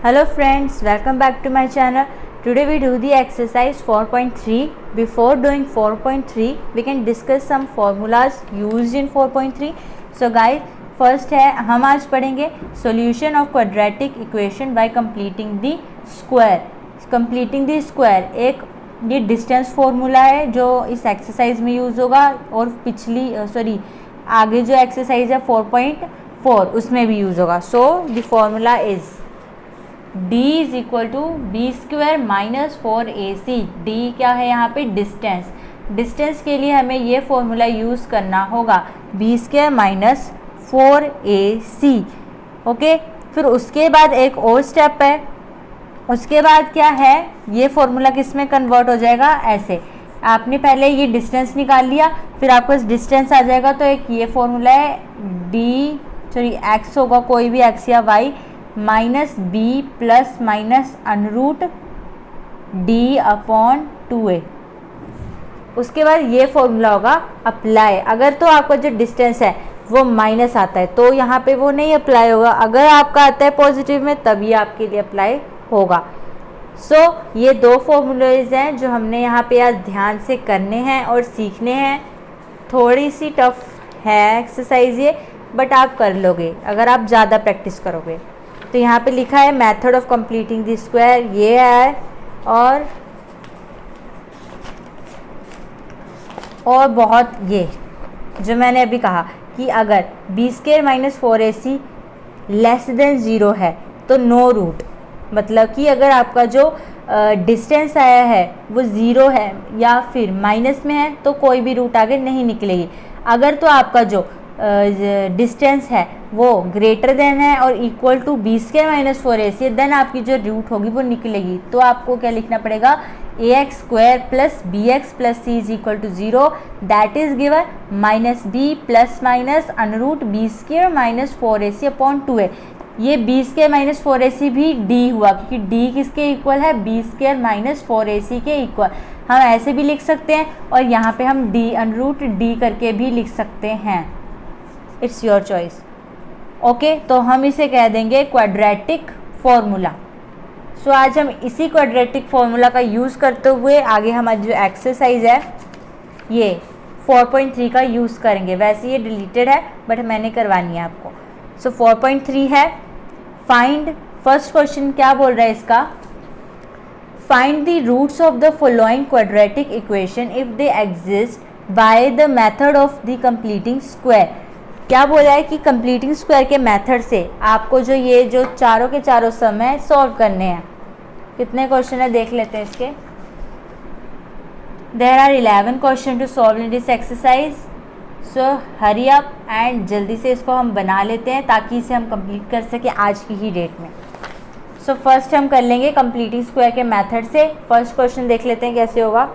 Hello friends, welcome back to my channel. Today we do the exercise 4.3. Before doing 4.3, we can discuss some formulas used in 4.3. So guys, first है हम आज पढ़ेंगे solution of quadratic equation by completing the square. Completing the square एक ये distance formula है जो इस exercise में यूज़ होगा और पिछली आगे जो एक्सरसाइज है 4.4 उसमें भी यूज़ होगा. So the formula is d is equal to B square minus 4ac. d क्या है यहाँ पे? डिस्टेंस. डिस्टेंस के लिए हमें ये फॉर्मूला यूज़ करना होगा B square minus 4ac. Okay, फिर उसके बाद एक और स्टेप है. उसके बाद क्या है, ये फॉर्मूला किस में कन्वर्ट हो जाएगा? ऐसे आपने पहले ये डिस्टेंस निकाल लिया, फिर आपको डिस्टेंस आ जाएगा तो एक ये फॉर्मूला है x होगा कोई भी x या y minus B plus minus under root D upon 2a. उसके बाद ये फॉर्मूला होगा अप्लाई. अगर तो आपका जो डिस्टेंस है वो माइनस आता है तो यहाँ पे वो नहीं अप्लाई होगा. अगर आपका आता है पॉजिटिव में तभी आपके लिए अप्लाई होगा. सो ये दो फॉर्मूलेज हैं जो हमने यहाँ पे आज ध्यान से करने हैं और सीखने हैं. थोड़ी सी टफ है एक्सरसाइज ये, बट आप कर लोगे अगर आप ज़्यादा प्रैक्टिस करोगे. तो यहाँ पे लिखा है method of completing the square, ये है. और बहुत ये जो मैंने अभी कहा कि अगर B square minus 4ac less than 0 है तो नो रूट. मतलब कि अगर आपका जो डिस्टेंस आया है वो 0 है या फिर माइनस में है तो कोई भी रूट आगे नहीं निकलेगी. अगर तो आपका जो डिस्टेंस है वो ग्रेटर देन है और equal to B square minus 4ac then आपकी जो रूट होगी वो निकलेगी. तो आपको क्या लिखना पड़ेगा? ax square plus B X plus C is equal to 0 that is given minus B plus minus under root B square minus 4ac upon 2a. ये बी स्क्वायर माइनस 4ac भी d हुआ क्योंकि d किसके इक्वल है? B square minus 4ac के equal. हम ऐसे भी लिख सकते हैं और यहाँ पे हम d अनरूट d करके भी लिख सकते हैं. It's your choice. ओके, तो हम इसे कह देंगे क्वाड्रेटिक फॉर्मूला. सो आज हम इसी क्वाड्रेटिक फॉर्मूला का यूज़ करते हुए आगे हमारी जो एक्सरसाइज है ये 4.3 का यूज़ करेंगे. वैसे ये डिलीटेड है बट मैंने करवानी है आपको. सो 4.3 है फाइंड. फर्स्ट क्वेश्चन क्या बोल रहा है इसका? Find the roots of the following quadratic equation if they exist by the method of the completing square. क्या बोल रहा है कि कंप्लीटिंग स्क्वायर के मेथड से आपको जो चारों के चारों सम है सॉल्व करने हैं. कितने क्वेश्चन है देख लेते हैं इसके. There are 11 question to solve in this exercise. So hurry up and जल्दी से इसको हम बना लेते हैं ताकि इसे हम कंप्लीट कर सकें आज की ही डेट में. सो फर्स्ट हम कर लेंगे कंप्लीटिंग स्क्वायर के मेथड से. फर्स्ट क्वेश्चन देख लेते हैं कैसे होगा.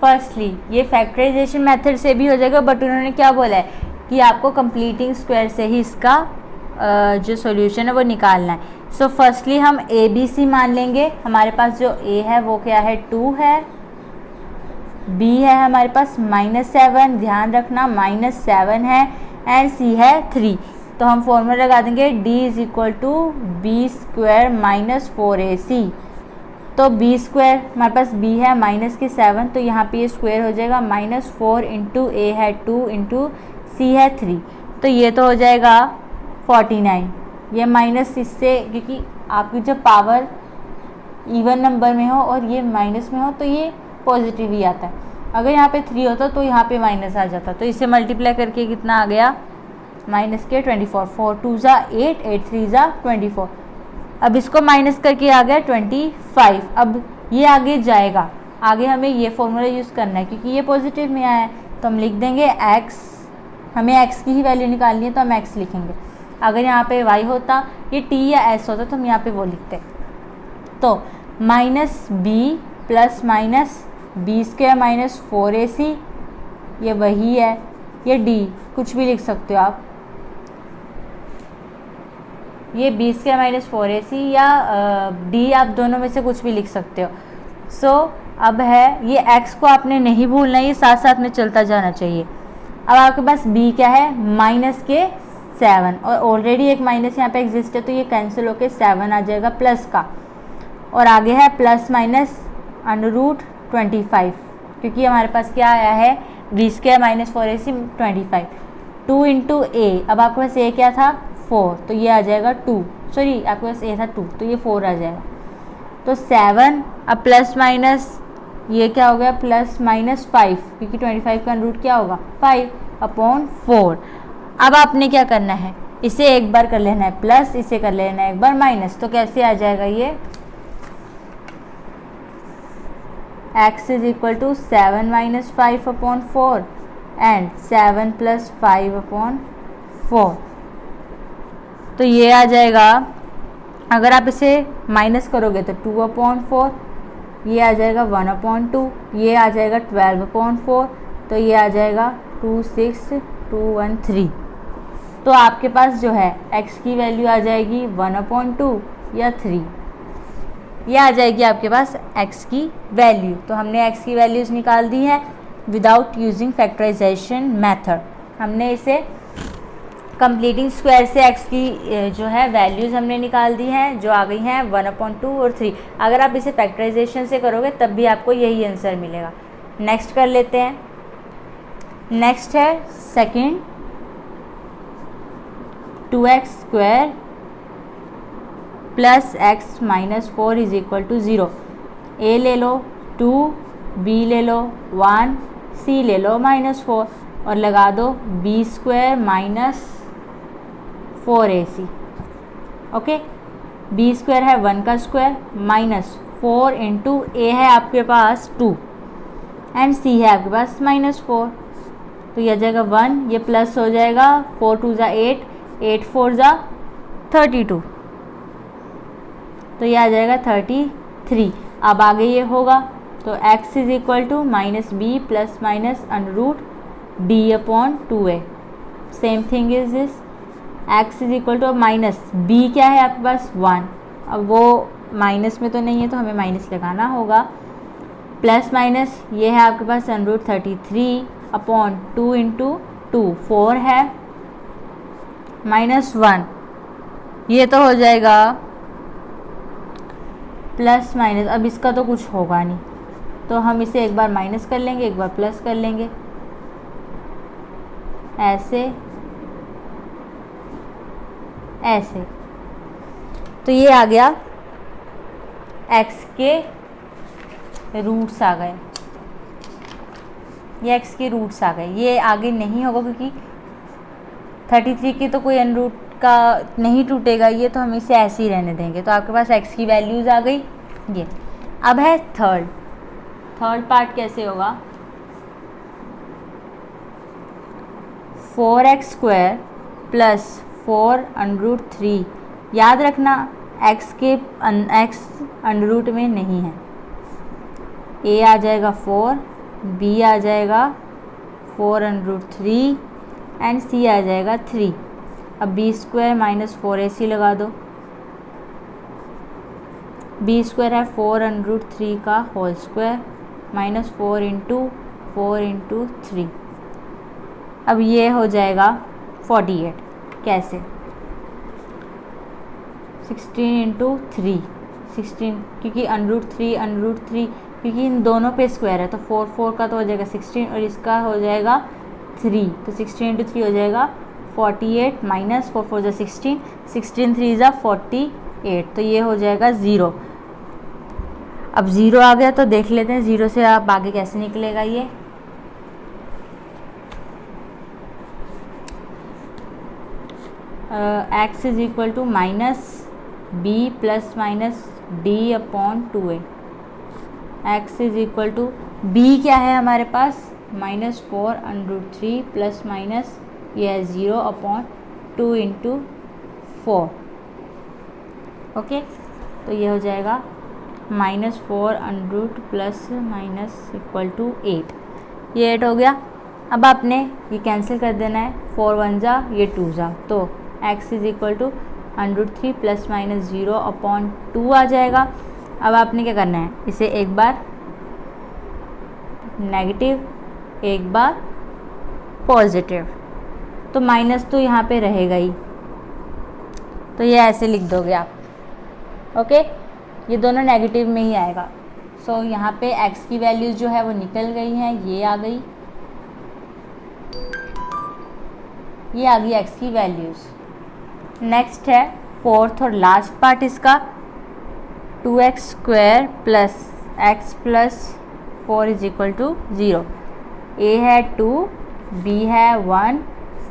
फर्स्टली ये फैक्टराइजेशन मेथड से भी हो जाएगा बट उन्होंने क्या बोला है कि आपको कंप्लीटिंग स्क्वायर से ही इसका जो सॉल्यूशन है वो निकालना है. सो फर्स्टली हम ए बी सी मान लेंगे. हमारे पास जो ए है वो क्या है? 2 है. बी है हमारे पास -7, ध्यान रखना -7 है. एंड सी है 3. तो हम फॉर्मूला लगा देंगे d is equal to B square minus 4ac. तो बी स्क्वायर हमारे पास b है माइनस के 7 तो यहाँ पे ये स्क्वायर हो जाएगा -4 इंटू ए है 2 इंटू सी है 3. तो ये तो हो जाएगा 49. ये माइनस इससे क्योंकि आपकी जब पावर इवन नंबर में हो और ये माइनस में हो तो ये पॉजिटिव ही आता है. अगर यहाँ पे 3 होता तो यहाँ पे माइनस आ जाता. तो इसे मल्टीप्लाई करके कितना आ गया? माइनस के 24. 4 2 ज़ा 8, 8 3 ज़ा 24. अब इसको माइनस करके आ गया 25. अब ये आगे जाएगा. आगे हमें ये फॉर्मूला यूज़ करना है क्योंकि ये पॉजिटिव में आया है तो हम लिख देंगे x. हमें x की ही वैल्यू निकालनी है तो हम x लिखेंगे. अगर यहाँ पे y होता, ये t या s होता तो हम यहाँ पे वो लिखते. तो minus B plus minus B square minus 4ac ये वही है. ये d कुछ भी लिख सकते हो आप. ये बी स्क्वायर माइनस 4ac या d आप दोनों में से कुछ भी लिख सकते हो. सो अब है ये x को आपने नहीं भूलना, ये साथ साथ में चलता जाना चाहिए. अब आपके पास b क्या है? -7. 7 और ऑलरेडी एक माइनस यहाँ पे एग्जिस्ट है तो ये कैंसिल होके 7 आ जाएगा प्लस का, और आगे है प्लस माइनस √25 क्योंकि हमारे पास क्या आया है b² - 4ac 25 2 इंटू ए। अब आपके पास ए क्या था 4 तो ये आ जाएगा 2, सॉरी आपके पास ए था 2 तो ये 4 आ जाएगा। तो 7 अब प्लस माइनस ये क्या हो गया प्लस माइनस 5 क्योंकि 25 का रूट क्या होगा 5/4। अब आपने क्या करना है इसे एक बार कर लेना है प्लस, इसे कर लेना है एक बार माइनस, तो कैसे आ जाएगा ये x is equal to 7 - 5/4 and 7 + 5/4। तो ये आ जाएगा, अगर आप इसे माइनस करोगे तो 2/4, ये आ जाएगा 1/2, ये आ जाएगा 12/4, तो ये आ जाएगा 26213। तो आपके पास जो है x की वैल्यू आ जाएगी 1/2 या 3, ये आ जाएगी आपके पास x की वैल्यू। तो हमने x की वैल्यूज़ निकाल दी है विदाउट यूजिंग फैक्टराइजेशन मेथड। हमने इसे कंप्लीटिंग स्क्वायर से x की जो है वैल्यूज़ हमने निकाल दी हैं जो आ गई हैं 1/2 और 3। अगर आप इसे फैक्टराइजेशन से करोगे तब भी आपको यही आंसर मिलेगा। नेक्स्ट कर लेते हैं। नेक्स्ट है second 2x² + x - 4 is equal to 0। a ले लो 2, b ले लो 1, c ले लो -4 और लगा दो b² - 4ac। ओके, b² है 1 का स्क्वायर -4 इंटू a है आपके पास 2 एंड c है आपके पास -4, तो यह जाएगा 1, ये प्लस हो जाएगा 4 2 ज़ा 8, 8 4 ज़ा 32, तो ये आ जाएगा 33। अब आगे ये होगा तो x is equal to -b ± √d/2a। Same thing is this, x is equal to minus b क्या है आपके पास 1, अब वो माइनस में तो नहीं है तो हमें माइनस लगाना होगा, प्लस माइनस ये है आपके पास √33/2 इंटू 2 4 है -1, ये तो हो जाएगा प्लस माइनस। अब इसका तो कुछ होगा नहीं तो हम इसे एक बार माइनस कर लेंगे एक बार प्लस कर लेंगे, ऐसे ऐसे, तो ये आ गया x के रूट्स आ गए, ये x के रूट्स आ गए। ये आगे नहीं होगा क्योंकि 33 की तो कोई एन रूट का नहीं टूटेगा ये, तो हम इसे ऐसे ही रहने देंगे। तो आपके पास x की वैल्यूज़ आ गई ये। अब है थर्ड पार्ट कैसे होगा, 4x² + 4√3। याद रखना x के x अंडर में नहीं है, a आ जाएगा 4, b आ जाएगा 4√3 एंड c आ जाएगा 3। अब b² - 4ac लगा दो, b² है 4√3 का होल स्क्वायर -4 इंटू 4 इंटू 3। अब ये हो जाएगा 48, कैसे 16 इंटू 3, 16 क्योंकि √3 क्योंकि इन दोनों पे स्क्वायर है तो 4 4 का तो हो जाएगा 16 और इसका हो जाएगा 3, तो 16 इंटू 3 हो जाएगा 48 - 4 4 ज़ा 16, 16 3 ज़ा 48, तो ये हो जाएगा 0। अब 0 आ गया तो देख लेते हैं 0 से आप आगे कैसे निकलेगा ये। x is equal to -b ± d/2a। x is equal to b क्या है हमारे पास -4√3 प्लस माइनस ये है 0/2 इंटू 4। ओके, तो ये हो जाएगा -4√3 प्लस माइनस इक्वल टू 8, ये 8 हो गया। अब आपने ये कैंसिल कर देना है, 4 1 ज़ा ये 2 ज़ा, तो x is equal to √3 plus minus 0/2 आ जाएगा। अब आपने क्या करना है, इसे एक बार नेगेटिव एक बार पॉजिटिव, तो माइनस तो यहाँ पे रहेगा ही, तो ये ऐसे लिख दोगे आप। ओके, ये दोनों नेगेटिव में ही आएगा। सो यहाँ पे x की वैल्यूज जो है वो निकल गई हैं, ये आ गई, ये आ गई x की वैल्यूज। नेक्स्ट है फोर्थ और लास्ट पार्ट इसका, 2x² plus x plus 4 is equal to 0। a है 2, b है 1,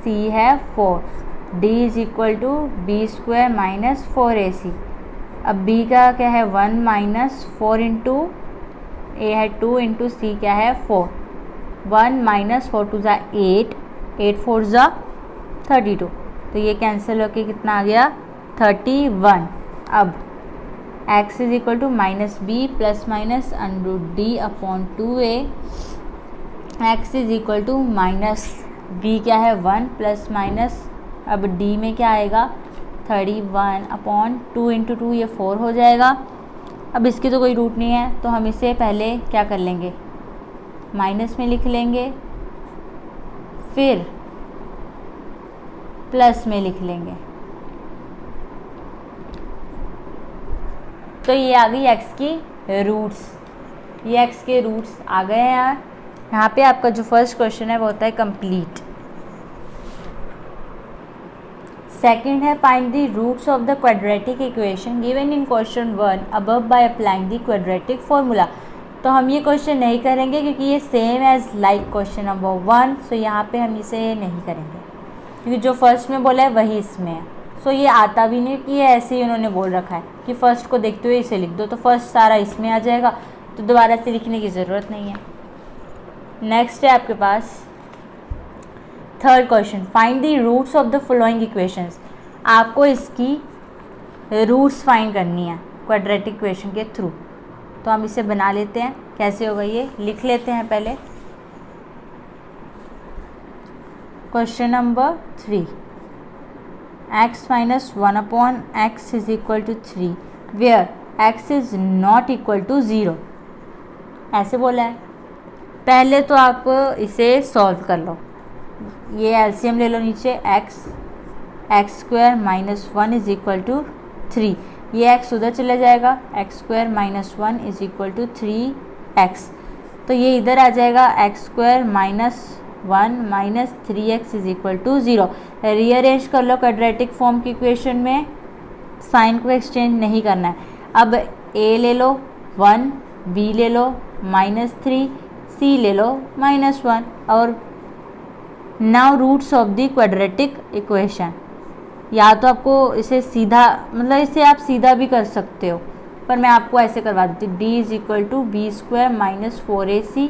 c है 4, d is equal to b² minus 4ac। अब b का क्या है 1 माइनस 4 इंटू a है 2 इंटू c क्या है 4, 1 माइनस 4 2 ज़ा 8, 8 4 ज़ा 32, तो ये कैंसिल होके कितना आ गया 31। अब x is equal to minus B plus minus under D upon 2a, x is equal to minus B क्या है 1 प्लस माइनस, अब d में क्या आएगा 31 अपॉन 2 इंटू 2, ये 4 हो जाएगा। अब इसकी तो कोई रूट नहीं है, तो हम इसे पहले क्या कर लेंगे, माइनस में लिख लेंगे, फिर प्लस में लिख लेंगे। तो ये आ गई x की रूट्स, ये x के रूट्स आ गए हैं यार। यहाँ पे आपका जो फर्स्ट क्वेश्चन है वो होता है कंप्लीट। सेकंड है find the roots of the quadratic equation given in question 1 above by applying the quadratic formula. तो हम ये क्वेश्चन नहीं करेंगे क्योंकि ये same as like question number 1, so यहाँ पे हम इसे नहीं करेंगे क्योंकि जो फर्स्ट में बोला है वही इसमें है। सो ये आता भी नहीं कि ये ऐसे ही उन्होंने बोल रखा है कि फर्स्ट को देखते हुए इसे लिख दो, तो फर्स्ट सारा इसमें आ जाएगा, तो दोबारा से लिखने की ज़रूरत नहीं है। नेक्स्ट है आपके पास third question, find the roots of the following equations. आपको इसकी रूट्स फाइंड करनी है क्वाड्रेटिक इक्वेशन के थ्रू। तो हम इसे बना लेते हैं, कैसे होगा ये लिख लेते हैं पहले। Question number 3, x minus 1 upon x is equal to 3 where x is not equal to 0, ऐसे बोला है। पहले तो आप इसे सॉल्व कर लो, ये एलसीएम ले लो नीचे, x² minus 1 is equal to 3, ये x उधर चला जाएगा, x² minus 1 is equal to 3x, तो ये इधर आ जाएगा x² minus 1 minus 3x is equal to 0। Rearrange कर लो क्वाड्रेटिक फॉर्म की इक्वेशन में, साइन को एक्सचेंज नहीं करना है। अब a ले लो 1, b ले लो माइनस 3, c ले लो माइनस 1, और now roots of the quadratic equation. या तो आपको इसे सीधा, मतलब इसे आप सीधा भी कर सकते हो, पर मैं आपको ऐसे करवा देती हूँ, d is equal to b² minus 4ac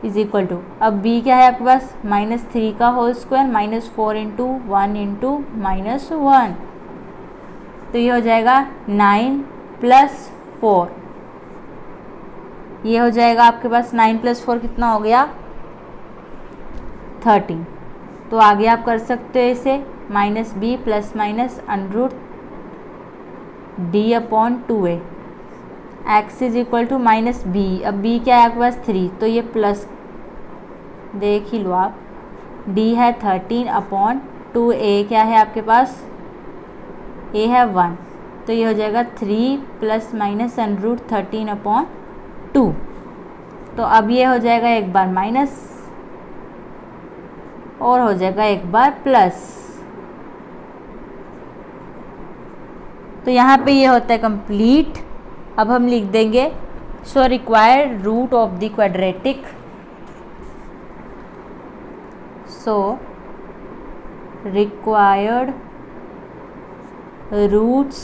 is equal to, अब b क्या है आपके पास माइनस 3 का whole square minus 4 into 1 into minus 1, तो ये हो जाएगा 9 प्लस 4, ये हो जाएगा आपके पास 9 प्लस 4 कितना हो गया 13। तो आगे आप कर सकते हो इसे minus B plus minus under D upon 2a, x is equal to minus B, अब b क्या है आपके पास 3, तो ये प्लस देख ही लो आप, d है 13 अपॉन 2a क्या है आपके पास, a है 1, तो ये हो जाएगा 3 प्लस माइनस अंडर 13 अपॉन 2। तो अब ये हो जाएगा एक बार माइनस और हो जाएगा एक बार प्लस, तो यहाँ पे ये होता है कंप्लीट। अब हम लिख देंगे so required root of the quadratic, so required roots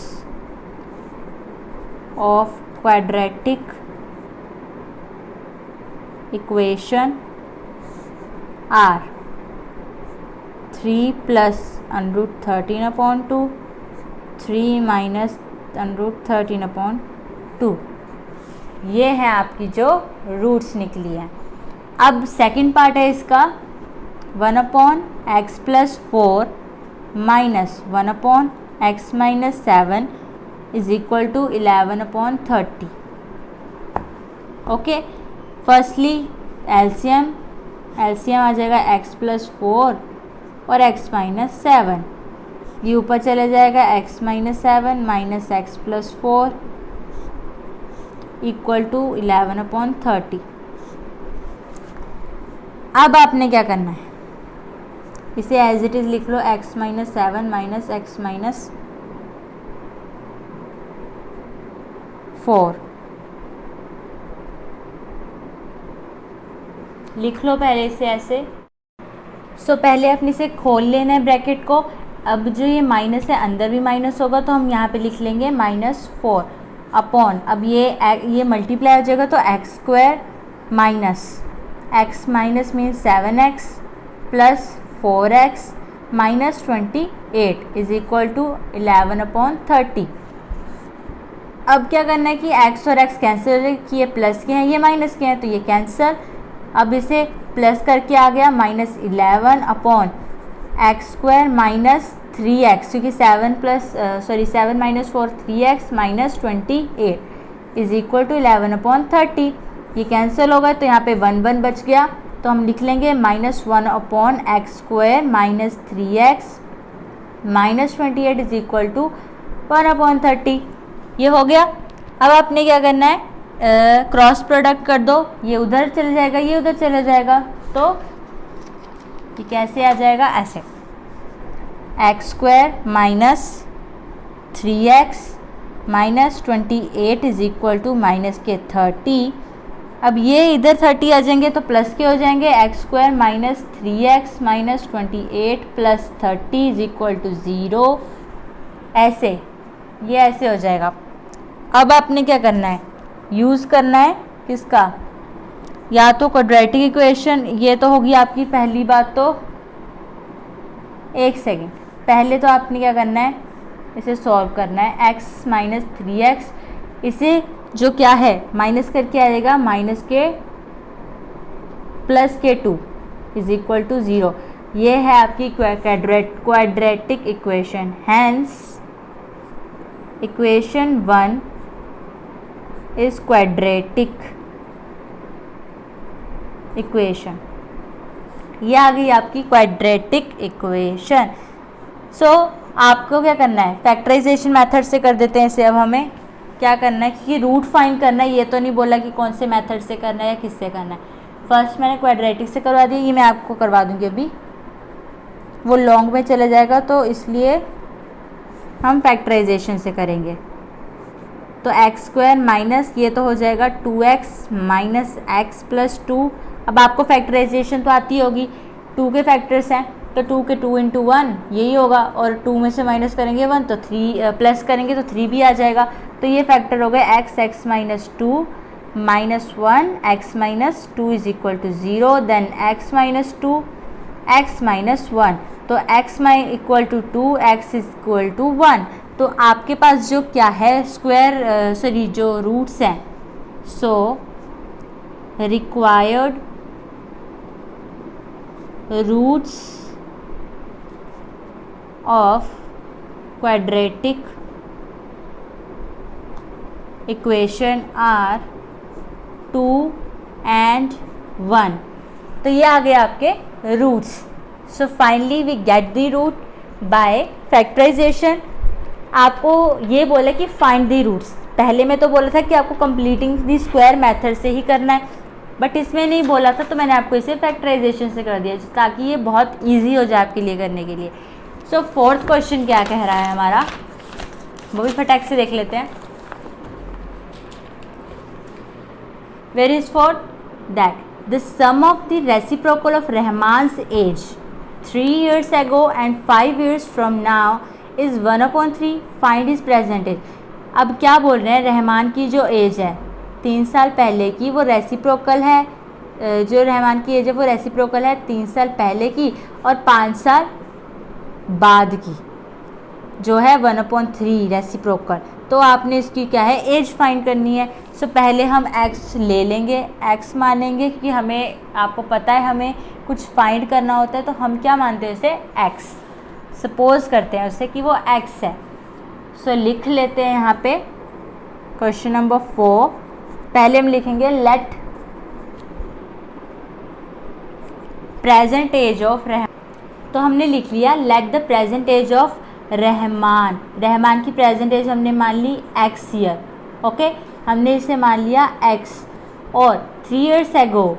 of quadratic equation are 3 plus under 13 upon 2, 3 minus under 13 upon 2, ये है आपकी जो रूट्स निकली हैं। अब सेकंड पार्ट है इसका 1 upon x plus 4 minus 1 upon x minus 7 is equal to 11 upon 30। Okay, firstly LCM आ जाएगा x प्लस 4 और x माइनस 7, ये ऊपर चले जाएगा x minus 7 minus x plus 4 equal to 11/30। अब आपने क्या करना है, इसे एज इट इज़ लिख लो, x minus 7 minus x minus 4 लिख लो पहले इसे ऐसे। सो पहले अपने इसे खोल लेना है ब्रैकेट को। अब जो ये माइनस है अंदर भी माइनस होगा तो हम यहाँ पे लिख लेंगे -4 अपॉन, अब ये मल्टीप्लाई हो जाएगा तो x² minus x minus means 7x plus 4x minus 28 is equal to 11/30। अब क्या करना है कि x और x कैंसिल हो जाएगा, कि ये प्लस के हैं ये माइनस के हैं तो ये कैंसिल। अब इसे प्लस करके आ गया -11 अपॉन x² माइनस 3x, क्योंकि 7 minus 4 3x minus 28 is equal to 11/30। ये कैंसिल होगा तो यहाँ पे 1 बच गया, तो हम लिख लेंगे -1 upon x² minus 3x minus 28 is equal to 1/30। ये हो गया। अब आपने क्या करना है, क्रॉस प्रोडक्ट कर दो, ये उधर चले जाएगा ये उधर चले जाएगा, तो ये कैसे आ जाएगा, ऐसे x² minus 3x minus 28 is equal to minus के 30। अब ये इधर 30 आ जाएंगे तो प्लस के हो जाएंगे, x² minus 3x minus 28 plus 30 is equal to 0, ऐसे ये ऐसे हो जाएगा। अब आपने क्या करना है, यूज़ करना है किसका, या तो क्वाड्रेटिक इक्वेशन, ये तो होगी आपकी पहली बात। तो एक सेकेंड, पहले तो आपने क्या करना है, इसे सॉल्व करना है। x माइनस 3x, इसे जो क्या है माइनस करके आ जाएगा माइनस के प्लस के 2 इज इक्वल टू 0। ये है आपकी quadratic equation. Hence equation 1 is quadratic equation. ये आ गई आपकी क्वाड्रेटिक इक्वेशन। सो आपको क्या करना है, फैक्टराइजेशन मेथड से कर देते हैं इसे। अब हमें क्या करना है कि रूट फाइंड करना है, ये तो नहीं बोला कि कौन से मेथड से करना है या किससे करना है। फर्स्ट मैंने क्वाड्रेटिक से करवा दिया, ये मैं आपको करवा दूंगी अभी, वो लॉन्ग में चला जाएगा तो इसलिए हम फैक्टराइजेशन से करेंगे। तो x² माइनस ये तो हो जाएगा 2x माइनस x प्लस 2। अब आपको फैक्टराइजेशन तो आती होगी, 2 के फैक्टर्स हैं तो 2 के 2 इंटू 1 यही होगा, और 2 में से माइनस करेंगे 1 तो 3 प्लस करेंगे तो 3 भी आ जाएगा। तो ये फैक्टर हो गए x minus 2 minus 1 x minus 2 is equal to 0, then x minus 2 x minus 1, तो x equal to 2 x is equal to 1। तो आपके पास जो क्या है स्क्वायर जो रूट्स हैं, so required roots of quadratic equation are 2 and 1। तो ये आ गए आपके roots. So finally we get the root by factorization. आपको ये बोला कि फाइंड द रूट्स, पहले में तो बोला था कि आपको कंप्लीटिंग द स्क्वायर मेथड से ही करना है, बट इसमें नहीं बोला था तो मैंने आपको इसे फैक्टराइजेशन से कर दिया ताकि ये बहुत इजी हो जाए आपके लिए करने के लिए। सो फोर्थ क्वेश्चन क्या कह रहा है हमारा, वो भी फटाक से देख लेते हैं। Where is fourth, that the sum of the reciprocal of Rahman's age 3 years ago and 5 years from now is 1/3, find his present age. अब क्या बोल रहे हैं, रहमान की जो एज है 3 साल पहले की वो रेसिप्रोकल है, जो रहमान की एज है वो रेसिप्रोकल है 3 साल पहले की और 5 साल बाद की, जो है 1/3 रेसिप्रोकल। तो आपने इसकी क्या है एज फाइंड करनी है। सो पहले हम x ले लेंगे, x मानेंगे क्योंकि हमें, आपको पता है हमें कुछ फाइंड करना होता है तो हम क्या मानते हैं उसे x, सपोज करते हैं उसे कि वो x है। सो लिख लेते हैं यहाँ पे क्वेश्चन नंबर 4। पहले हम लिखेंगे लेट प्रेजेंट एज ऑफ तो हमने लिख लिया let the present age of Rahman, Rahman की प्रेजेंट एज हमने मान ली x ईयर, ओके, हमने इसे मान लिया x, और 3 years ago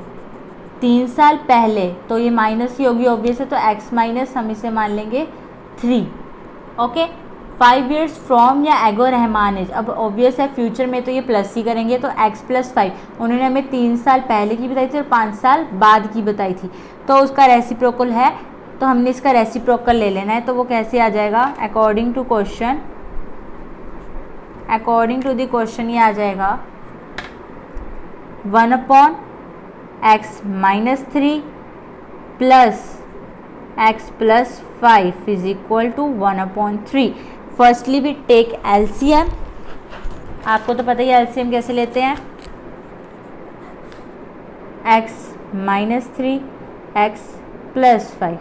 3 साल पहले, तो ये माइनस ही होगी ऑब्वियस है, तो x माइनस हम इसे मान लेंगे 3, ओके। 5 years फ्रॉम या एगो रहमान एज, अब ऑब्वियस है फ्यूचर में तो ये प्लस ही करेंगे, तो x + 5 उन्होंने हमें 3 साल पहले की बताई थी और 5 साल बाद की बताई थी, तो उसका रेसिप्रोकल है, तो हमने इसका रेसिप्रोकल ले लेना है। तो वो कैसे आ जाएगा, अकॉर्डिंग टू द क्वेश्चन ये आ जाएगा 1/x - 3 plus x + 5 is equal to 1/3। Firstly we take LCM, आपको तो पता ही है एलसीएम कैसे लेते हैं, x - 3 x + 5,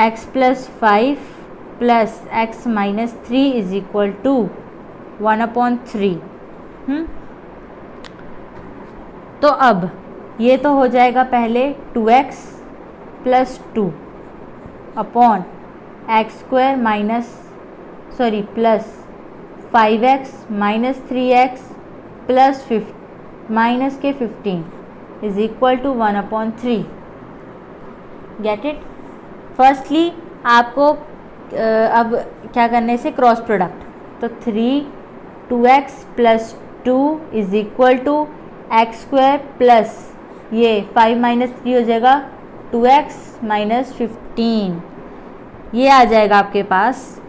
x + 5 plus x - 3 is equal to 1/3। तो अब ये तो हो जाएगा पहले 2x + 2 upon plus 5x - 3x plus -15 is equal to 1/3। Get it. Firstly आपको अब क्या करने से क्रॉस प्रोडक्ट, तो 2x + 2 is equal to x² plus ये 5 - 3 हो जाएगा 2x - 15, ये आ जाएगा आपके पास।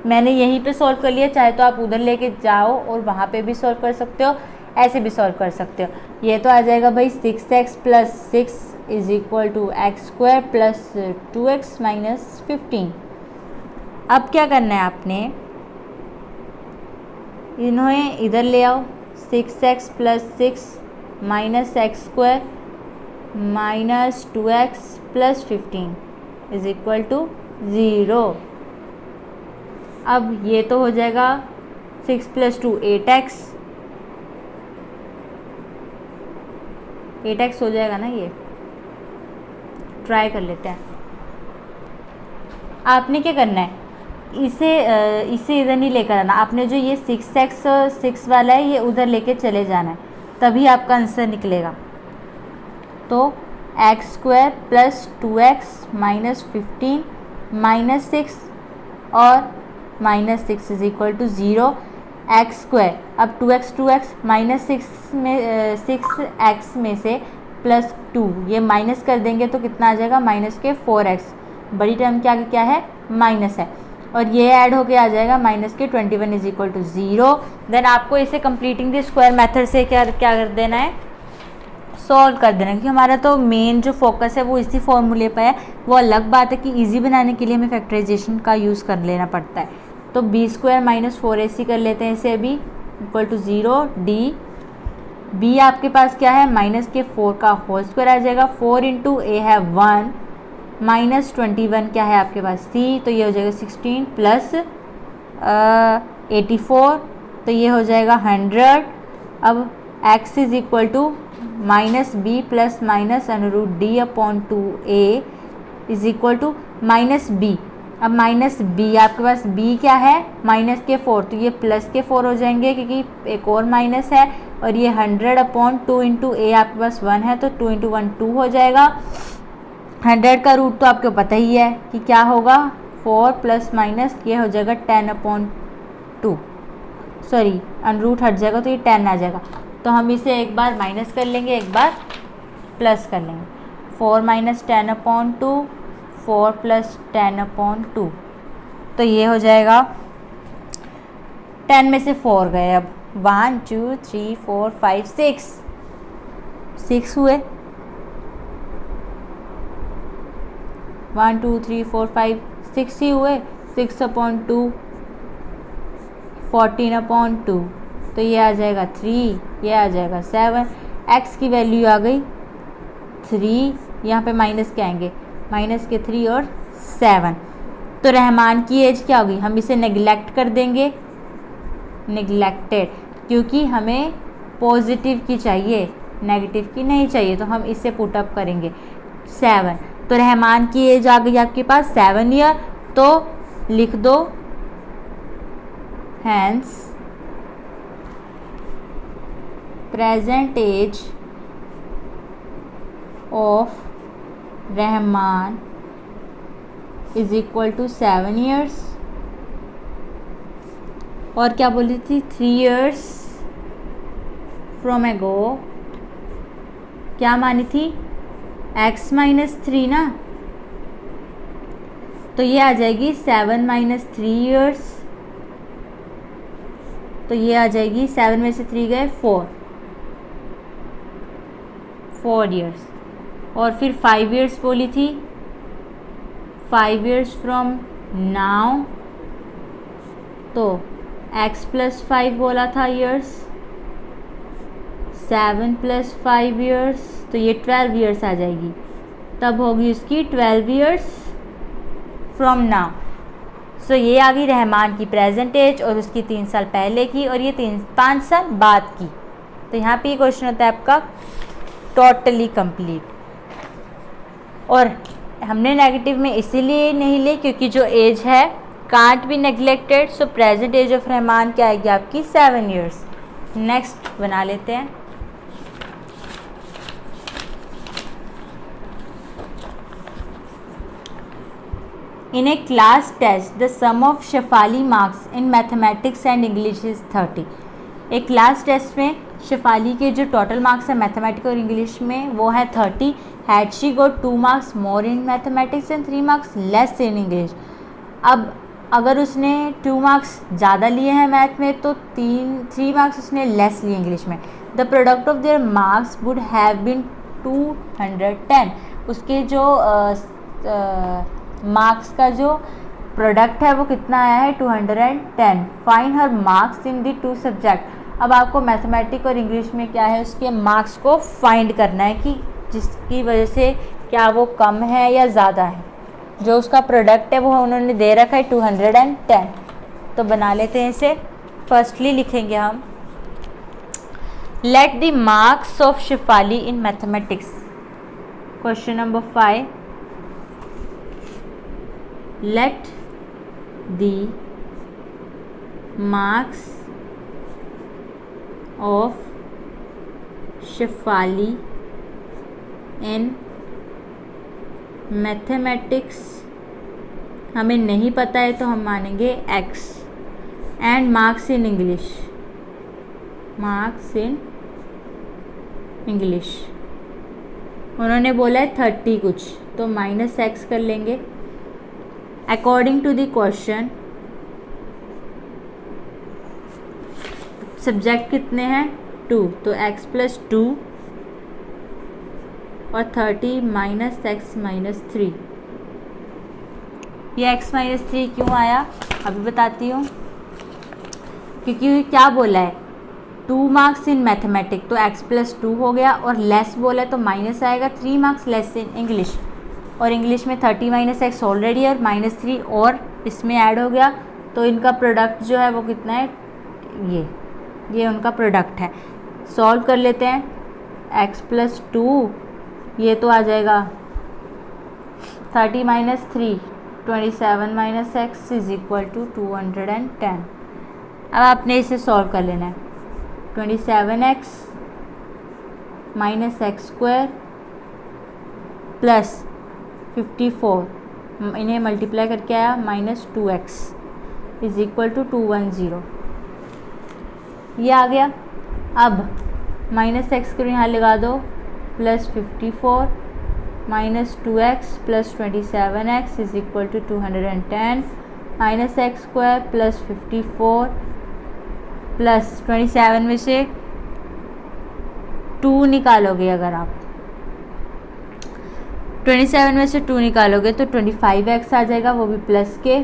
मैंने यहीं पे सॉल्व कर लिया, चाहे तो आप उधर लेके जाओ और वहाँ पे भी सॉल्व कर सकते हो, ऐसे भी सॉल्व कर सकते हो। ये तो आ जाएगा भाई 6x + 6 is equal to x² plus 2x - 15। अब क्या करना है आपने, इन्हें इधर ले आओ, 6x + 6 - x² - 2x + 15 is equal to 0। अब ये तो हो जाएगा 6 + 2 8x हो जाएगा ना, ये ट्राई कर लेते हैं। आपने क्या करना है, इसे इधर नहीं लेकर आना, आपने जो ये 6x 6 वाला है ये उधर लेके चले जाना है, तभी आपका आंसर निकलेगा। तो x² प्लस 2x - 15 - 6 और -6 इज इक्वल टू 0। x², अब 2x -6 में 6x में से +2 ये माइनस कर देंगे तो कितना आ जाएगा, -4x, बड़ी टर्म क्या है, माइनस है, और ये ऐड होके आ जाएगा -21 इज इक्वल टू 0। देन आपको इसे कंप्लीटिंग द स्क्वायर मेथड से क्या कर देना है, सॉल्व कर देना, क्योंकि हमारा तो मेन जो फोकस है वो इसी फॉर्मूले पर है। वो अलग बात है कि इजी बनाने के लिए हमें फैक्टराइजेशन का यूज़ कर लेना पड़ता है। तो b² - 4ac कर लेते हैं इसे अभी, इक्वल टू 0 d। b आपके पास क्या है, -4 का होल स्क्वायर आ जाएगा, 4 × a है 1 -21 क्या है आपके पास c, तो ये हो जाएगा 16 प्लस 84, तो ये हो जाएगा 100। अब x is equal to -b plus -√d/2a is equal to -b। अब -b आपके पास b क्या है, -4, तो ये +4 हो जाएंगे क्योंकि एक और माइनस है, और ये 100/2 × a आपके पास 1 है, तो 2 × 1 2 हो जाएगा। 100 का रूट तो आपको पता ही है कि क्या होगा, 4 ± ये हो जाएगा 10/2, सॉरी √ हट जाएगा तो ये 10 आ जाएगा। तो हम इसे एक बार माइनस कर लेंगे, एक बार प्लस कर लेंगे, 4 - 10/2 4 + 10/2, तो ये हो जाएगा 10 में से 4 गए, अब 1 2 3 4 5 6 हुए, 1 2 3 4 5 6 ही हुए, 6/2 14/2, तो ये आ जाएगा 3, ये आ जाएगा 7। x की वैल्यू आ गई 3, यहाँ पे माइनस के आएंगे, -3 और 7। तो रहमान की एज क्या होगी, हम इसे नेग्लेक्ट कर देंगे, नेग्लेक्टेड, क्योंकि हमें पॉजिटिव की चाहिए, नेगेटिव की नहीं चाहिए, तो हम इसे पुट अप करेंगे 7। तो रहमान की एज आ गई आपके पास 7 ईयर, तो लिख दो hence present age of Rahman is equal to 7 years. और क्या बोली थी, 3 ईयर्स फ्रॉम एगो, क्या मानी थी, x माइनस 3 ना, तो ये आ जाएगी 7 माइनस 3 ईयर्स, तो ये आ जाएगी 7 में से 3 गए 4 ईयर्स। और फिर 5 ईयर्स बोली थी, 5 ईयर्स फ्रॉम नाउ, तो x प्लस 5 बोला था ईयर्स, 7 प्लस 5 ईयर्स, तो ये 12 ईयर्स आ जाएगी, तब होगी उसकी 12 ईयर्स फ्रॉम नाउ। सो ये आ गई रहमान की प्रेजेंट एज और उसकी 3 साल पहले की, और ये 5 साल बाद की। तो यहाँ पे ये क्वेश्चन होता है आपका टोटली कंप्लीट। और हमने नेगेटिव में इसीलिए नहीं ली क्योंकि जो एज है can't be neglected, so present age of Rahman क्या आएगी आपकी 7 ईयर्स। नेक्स्ट बना लेते हैं। In a class test, the sum of Shefali marks in mathematics and English is 30. एक क्लास टेस्ट में शेफाली के जो टोटल मार्क्स है मैथमेटिक्स और इंग्लिश में वो है 30. Had she got 2 marks more in mathematics and 3 marks less in English. अब अगर उसने 2 मार्क्स ज़्यादा लिए हैं मैथ में तो 3 मार्क्स उसने लेस लिए इंग्लिश में. The product of their marks would have been 210. उसके जो मार्क्स का जो प्रोडक्ट है वो कितना आया है 210. Find her marks in the 2 subject. अब आपको मैथमेटिक्स और इंग्लिश में क्या है उसके मार्क्स को फाइंड करना है कि जिसकी वजह से क्या वो कम है या ज़्यादा है. जो उसका प्रोडक्ट है वो उन्होंने दे रखा है 210. तो बना लेते हैं इसे. फर्स्टली लिखेंगे हम let the marks of Shefali in mathematics. Question number 5. Let the marks of Shefali in mathematics, हमें नहीं पता है तो हम मानेंगे x, and marks in English, उन्होंने बोला है 30 कुछ तो माइनस x कर लेंगे. According to the question subject कितने हैं 2 तो x प्लस 2 और 30 माइनस x माइनस 3. ये x माइनस 3 क्यों आया अभी बताती हूँ. क्योंकि क्या बोला है 2 मार्क्स इन मैथमेटिक्स तो x प्लस 2 हो गया और लेस बोला है तो माइनस आएगा. 3 मार्क्स लेस इन इंग्लिश और इंग्लिश में 30 माइनस एक्स ऑलरेडी है और माइनस 3 और इसमें ऐड हो गया तो इनका प्रोडक्ट जो है वो कितना है ये उनका प्रोडक्ट है. सॉल्व कर लेते हैं. x प्लस 2 ये तो आ जाएगा 30 minus 3 27 minus X is equal to 210. अब आपने इसे सॉल्व कर लेना है. 27x minus x square plus 54 इन्हें मल्टीप्लाई करके आया minus 2x is equal to 210. ये आ गया. अब माइनस एक्स को यहाँ लगा दो plus 54 minus 2x plus 27x is equal to 210 minus x square plus 54 plus 27 में से 2 निकालोगे. अगर आप 27 में से 2 निकालोगे तो 25x आ जाएगा वो भी प्लस के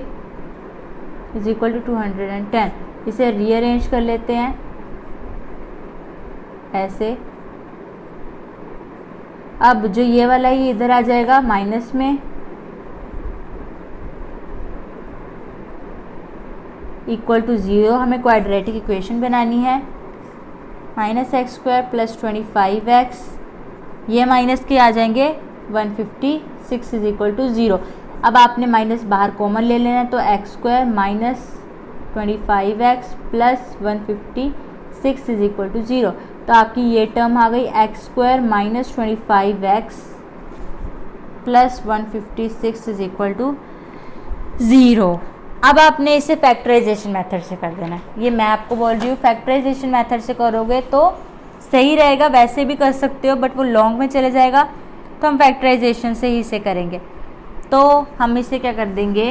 इज इक्वल टू 210. इसे रीअरेंज कर लेते हैं ऐसे. अब जो ये वाला ये इधर आ जाएगा माइनस में इक्वल टू 0. हमें क्वाड्रेटिक इक्वेशन बनानी है. Minus x square plus 25x ये माइनस के आ जाएंगे 156 इज इक्वल टू 0। अब आपने माइनस बाहर कॉमन ले लेना है, तो x square minus 25x plus 156 is equal to 0। तो आपकी ये टर्म आ गई X square minus 25x plus 156 is equal to 0। अब आपने इसे फैक्टराइजेशन मेथड से कर देना है। ये मैं आपको बोल रही हूँ, फैक्टराइजेशन मेथड से करोगे तो सही रहेगा, वैसे भी कर सकते हो बट वो लॉन्ग में चले जाएगा, तो हम फैक्टराइजेशन से ही इसे करेंगे। तो हम इसे क्या कर देंगे,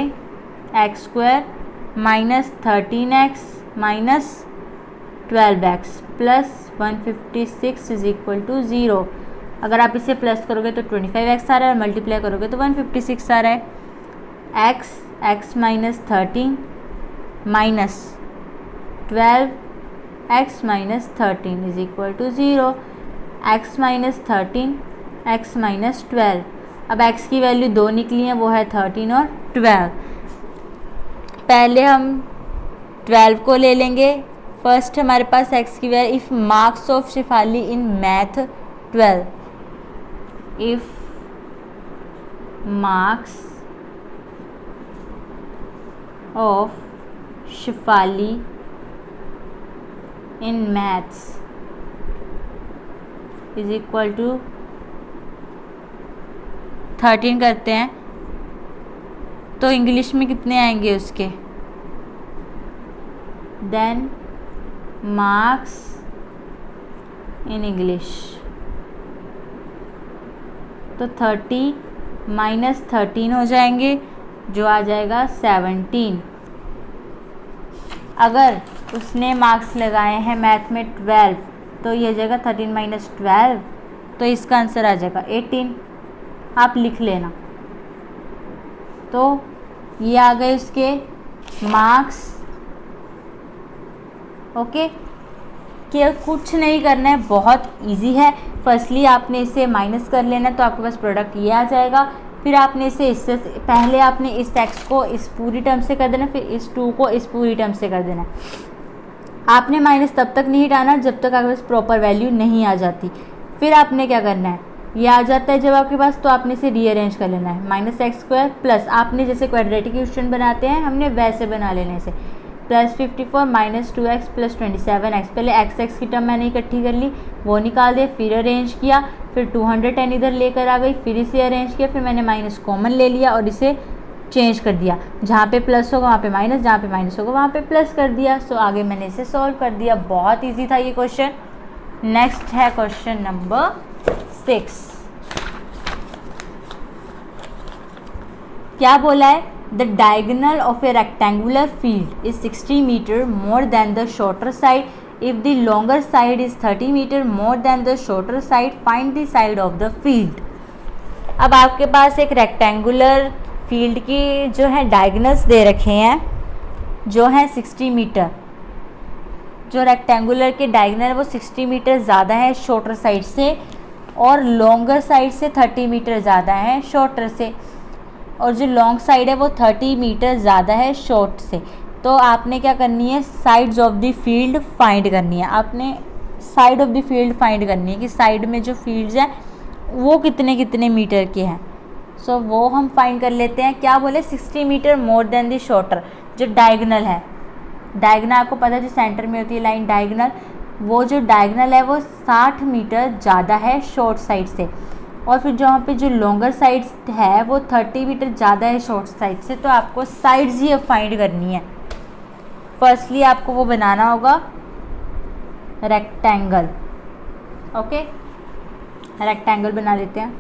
x square minus 13x minus 12x plus 156 is equal to 0। अगर आप इसे प्लस करोगे तो 25x आ रहा है और मल्टीप्लाई करोगे तो 156 आ रहा है। x minus 13 minus 12x minus 13 is equal to 0। x minus 13 x minus 12। अब x की वैल्यू 2 निकली है, वो है 13 और 12। पहले हम 12 को ले लेंगे। फर्स्ट हमारे पास x की value, if marks of Shifali in math 12, if marks of Shifali in maths is equal to 13 करते हैं तो इंग्लिश में कितने आएंगे उसके, देन मार्क्स इन इंग्लिश, तो 30 माइनस 13 हो जाएंगे जो आ जाएगा 17। अगर उसने मार्क्स लगाए हैं मैथ में 12 तो ये जाएगा 13 माइनस 12, तो इसका आंसर आ जाएगा 18। आप लिख लेना। तो ये आ गए उसके मार्क्स। ओके, कि कुछ नहीं करना है, बहुत इजी है। फर्स्टली आपने इसे माइनस कर लेना है तो आपके पास प्रोडक्ट ये आ जाएगा। फिर आपने इसे इससे पहले आपने इस x को इस पूरी टर्म से कर देना, फिर इस 2 को इस पूरी टर्म से कर देना। आपने माइनस तब तक नहीं हटाना जब तक आपके पास प्रॉपर वैल्यू नहीं आ जाती। फिर आपने क्या करना है, ये आ जाता है जब आपके पास, तो आपने इसे रीअरेंज कर लेना है। माइनस एक्स स्क्वायर प्लस, आपने जैसे क्वाड्रेटिक क्वेश्चन बनाते हैं हमने वैसे बना लेने से, plus 54 minus 2x plus 27x। पहले x की टर्म मैंने इकट्ठी कर ली, वो निकाल दिया, फिर अरेंज किया, फिर 210 इधर लेकर आ गई, फिर इसे अरेंज किया, फिर मैंने माइनस कॉमन ले लिया और इसे चेंज कर दिया। जहाँ पे प्लस होगा वहाँ पे माइनस, जहाँ पे माइनस होगा वहाँ पे प्लस कर दिया। सो आगे मैंने इसे सॉल्व कर दिया। बहुत ईजी था ये क्वेश्चन। नेक्स्ट है क्वेश्चन नंबर 6। क्या बोला है, the diagonal of a rectangular field is 60 metre more than the shorter side if the longer side is 30 metre more than the shorter side, find the side of the field. अब आपके पास एक rectangular field की जो है diagonals दे रखे हैं जो है 60 मीटर। जो रेक्टेंगुलर के डायगोनल है वो 60 मीटर ज़्यादा है शॉर्टर साइड से और लॉन्गर साइड से 30 मीटर ज़्यादा है शॉर्टर से, और जो लॉन्ग साइड है वो 30 मीटर ज़्यादा है शॉर्ट से। तो आपने क्या करनी है, sides of the field find करनी है। आपने side of the field find करनी है कि साइड में जो फील्ड्स हैं वो कितने कितने मीटर के हैं। सो वो हम फाइंड कर लेते हैं। क्या बोले, 60 metre more than the shorter. जो डायगोनल है, डायगोनल आपको पता है जो सेंटर में होती है लाइन डायगोनल, वो जो डायगोनल है वो 60 मीटर ज़्यादा है शॉर्ट साइड से, और फिर जहाँ पे जो लॉन्गर साइड है वो 30 मीटर ज़्यादा है शॉर्ट साइड से। तो आपको साइड्स ही अब फाइंड करनी है। फर्स्टली आपको वो बनाना होगा रेक्टेंगल। ओके, रेक्टेंगल बना लेते हैं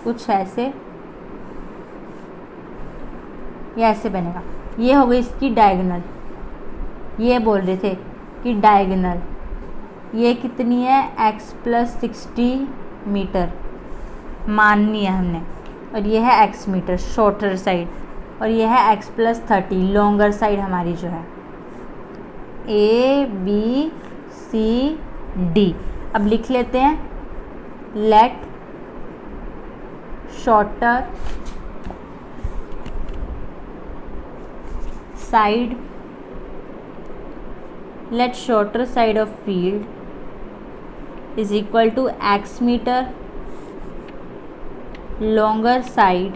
कुछ ऐसे, ये ऐसे बनेगा। ये हो गई इसकी डायगोनल। ये बोल रहे थे कि डायगोनल ये कितनी है, x प्लस 60 मीटर माननी है हमने, और ये है x मीटर शॉर्टर साइड, और ये है x प्लस 30 लॉन्गर साइड हमारी जो है। A B C D। अब लिख लेते हैं, let shorter side, let shorter side of field is equal to x metre longer side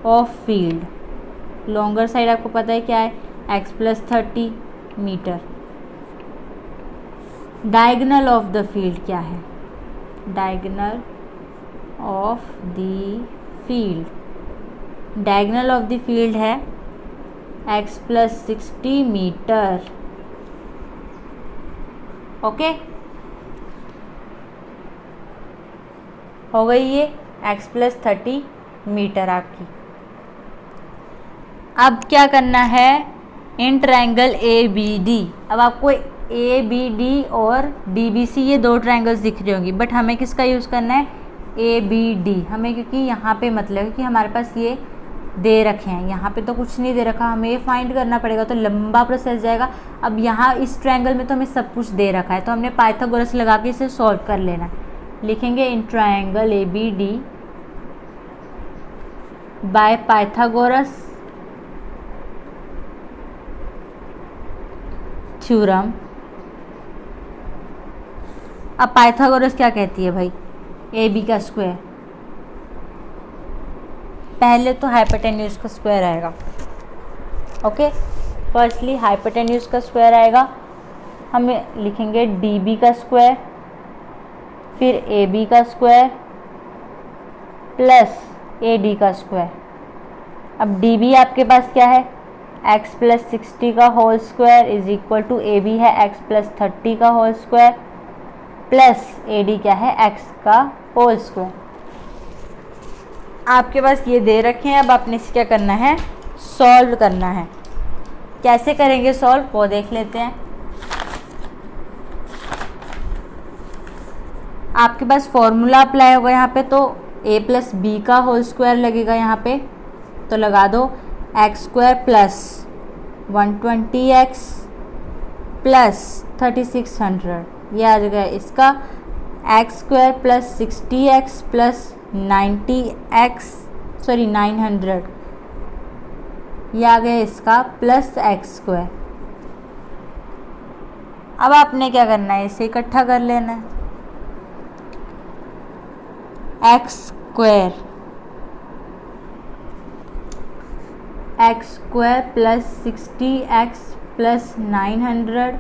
of field. Longer side आपको पता है क्या है, x plus 30 metre. Diagonal of the field क्या है, diagonal of the field, diagonal of the field है x plus 60 metre. Okay, हो गई ये x प्लस 30 मीटर आपकी। अब क्या करना है, इन ट्रायंगल ABD, अब आपको ABD और DBC ये दो ट्रायंगल्स दिख रही होंगी, बट हमें किसका यूज़ करना है, ABD हमें, क्योंकि यहाँ पे मतलब है कि हमारे पास ये दे रखे हैं, यहाँ पे तो कुछ नहीं दे रखा, हमें ये फाइंड करना पड़ेगा, तो लंबा प्रोसेस जाएगा। अब यहाँ इस ट्रायंगल में तो हमें सब कुछ दे रखा है, तो हमने पाइथागोरस लगा के इसे सॉल्व कर लेना है। लिखेंगे in triangle ABD by Pythagoras theorem. अब पाइथागोरस क्या कहती है भाई, AB का स्क्वायर, पहले तो हाइपोटेन्यूज का स्क्वायर आएगा। ओके, फर्स्टली हाइपोटेन्यूज का स्क्वायर आएगा, हमें लिखेंगे DB का स्क्वायर, फिर AB का स्क्वायर प्लस AD का स्क्वायर। अब DB आपके पास क्या है, x प्लस 60 का whole square is equal to AB है x प्लस 30 का होल स्क्वायर प्लस AD क्या है, x का होल स्क्वायर। आपके पास ये दे रखे हैं, अब आपने इसे क्या करना है, सॉल्व करना है। कैसे करेंगे सॉल्व, वो देख लेते हैं। आपके पास फॉर्मूला अप्लाई होगा यहाँ पे, तो a प्लस B का होल स्क्वायर लगेगा यहाँ पे, तो लगा दो x square plus 120x plus 3600, ये आ जाएगा इसका x square plus 60x plus 900, ये आ गया इसका प्लस x स्क्वायर। अब आपने क्या करना है, इसे इकट्ठा कर लेना है, x square plus 60x plus 900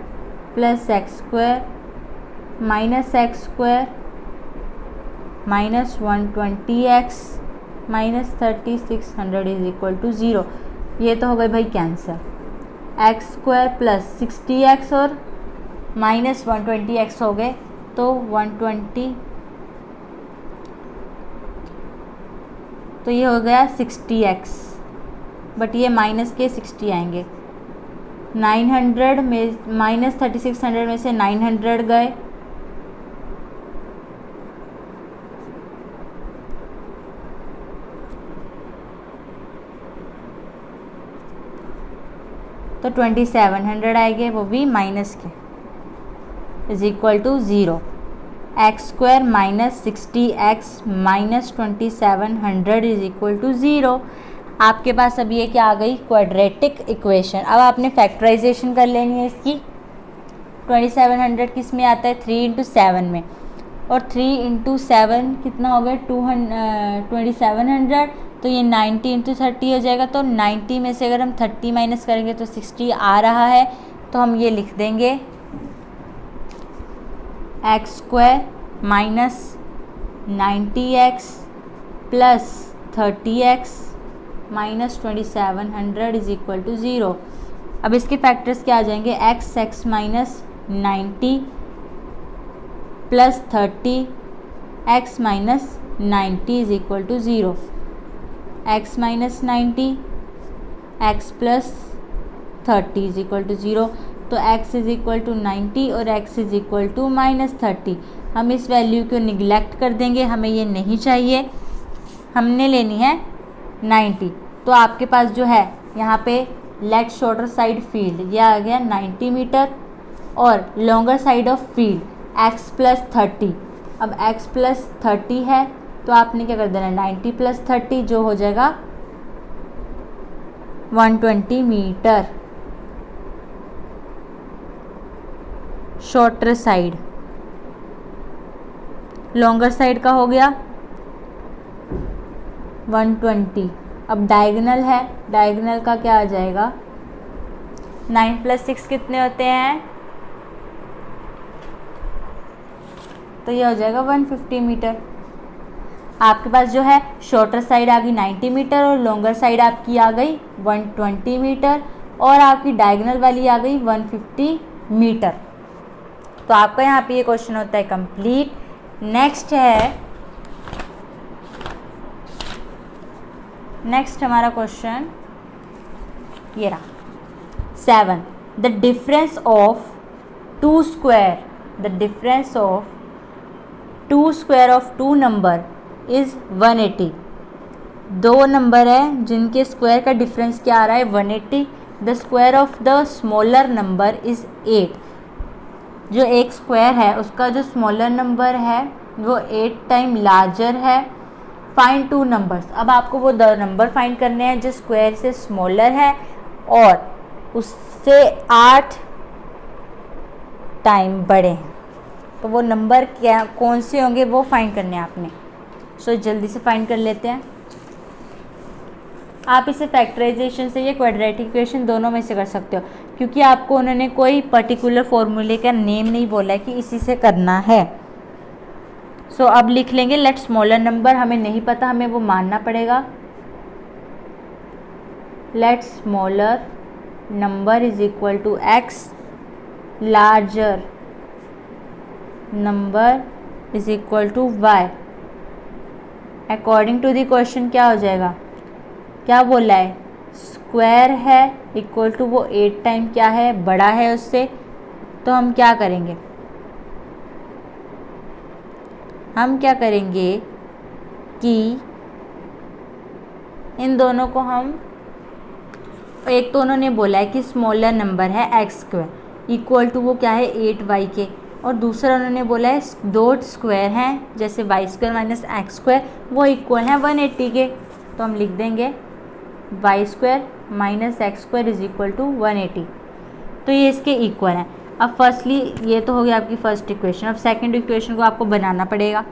plus x square minus x square minus 120x minus 3600 is equal to 0। ये तो हो गई भाई cancer, x square plus 60x और माइनस 120x हो गए, तो 120, तो ये हो गया 60x, बट ये माइनस के 60 आएंगे। 900 में माइनस 3600 में से 900 गए, तो 2700 आएंगे, वो भी माइनस के, is equal to 0। X square minus 60x minus 2700 is equal to 0। आपके पास अब ये क्या आ गई, क्वाड्रेटिक इक्वेशन। अब आपने फैक्टराइजेशन कर लेनी है इसकी। 2700 किस में आता है, 3 × 7 में, और 3 × 7 कितना हो गया, 2700, तो ये 90 × 30 हो जाएगा। तो 90 में से अगर हम 30 माइनस करेंगे तो 60 आ रहा है, तो हम ये लिख देंगे x square minus 90x plus 30x minus 2700 is equal to 0। अब इसके फैक्टर्स क्या आ जाएंगे, x minus 90 plus 30x minus 90 is equal to 0। x minus 90 x plus 30 is equal to 0। तो x इज इक्वल टू 90 और x is equal to minus 30। हम इस value को निगलेक्ट कर देंगे, हमें ये नहीं चाहिए, हमने लेनी है 90। तो आपके पास जो है यहाँ पे लेट शॉर्टर साइड फील्ड ये आ गया 90 मीटर, और longer side of field x plus 30। अब x प्लस 30 है, तो आपने क्या कर देना, 90 प्लस 30 जो हो जाएगा 120 metre shorter side longer side का हो गया 120। अब डायगोनल है, डायगोनल का क्या आ जाएगा, 9 + 6 कितने होते हैं, तो ये हो जाएगा 150 मीटर। आपके पास जो है शॉर्टर साइड आ गई 90 मीटर और लॉन्गर साइड आपकी आ गई 120 मीटर और आपकी डायगोनल वाली आ गई 150 मीटर। तो आपका यहाँ पे ये क्वेश्चन होता है कंप्लीट। नेक्स्ट हमारा क्वेश्चन ये रहा 7। The difference of two square of two number is 180। दो नंबर है जिनके स्क्वायर का डिफरेंस क्या आ रहा है 180। The square of the smaller number is 8। जो एक स्क्वायर है उसका जो स्मॉलर नंबर है वो 8 टाइम लार्जर है। Find two numbers. अब आपको वो दो नंबर फाइंड करने हैं जो स्क्वायर से स्मॉलर है और उससे 8 टाइम बड़े हैं। तो वो नंबर क्या कौन से होंगे वो फाइंड करने हैं आपने। सो जल्दी से फाइंड कर लेते हैं। आप इसे फैक्टराइजेशन से या क्वाड्रेटिक इक्वेशन दोनों में से कर सकते हो, क्योंकि आपको उन्होंने कोई पर्टिकुलर फॉर्मूले का नेम नहीं बोला है कि इसी से करना है। सो अब लिख लेंगे लेट स्मॉलर नंबर, हमें नहीं पता, हमें वो मानना पड़ेगा। Let smaller number is equal to x, larger number is equal to y. According to the question क्या हो जाएगा, क्या बोला है, स्क्वायर है इक्वल टू वो 8 टाइम क्या है बड़ा है उससे। तो हम क्या करेंगे, कि इन दोनों को हम, एक तो उन्होंने बोला है कि स्मॉलर नंबर है एक्स स्क्वायर इक्वल टू वो क्या है 8y के, और दूसरा उन्होंने बोला है दो स्क्वायर हैं जैसे y square minus x square वो इक्वल हैं 180 के। तो हम लिख देंगे y square minus x square is equal to 180। तो ये इसके इक्वल हैं। अब फर्स्टली ये तो हो गया आपकी फर्स्ट इक्वेशन। अब सेकंड इक्वेशन को आपको बनाना पड़ेगा।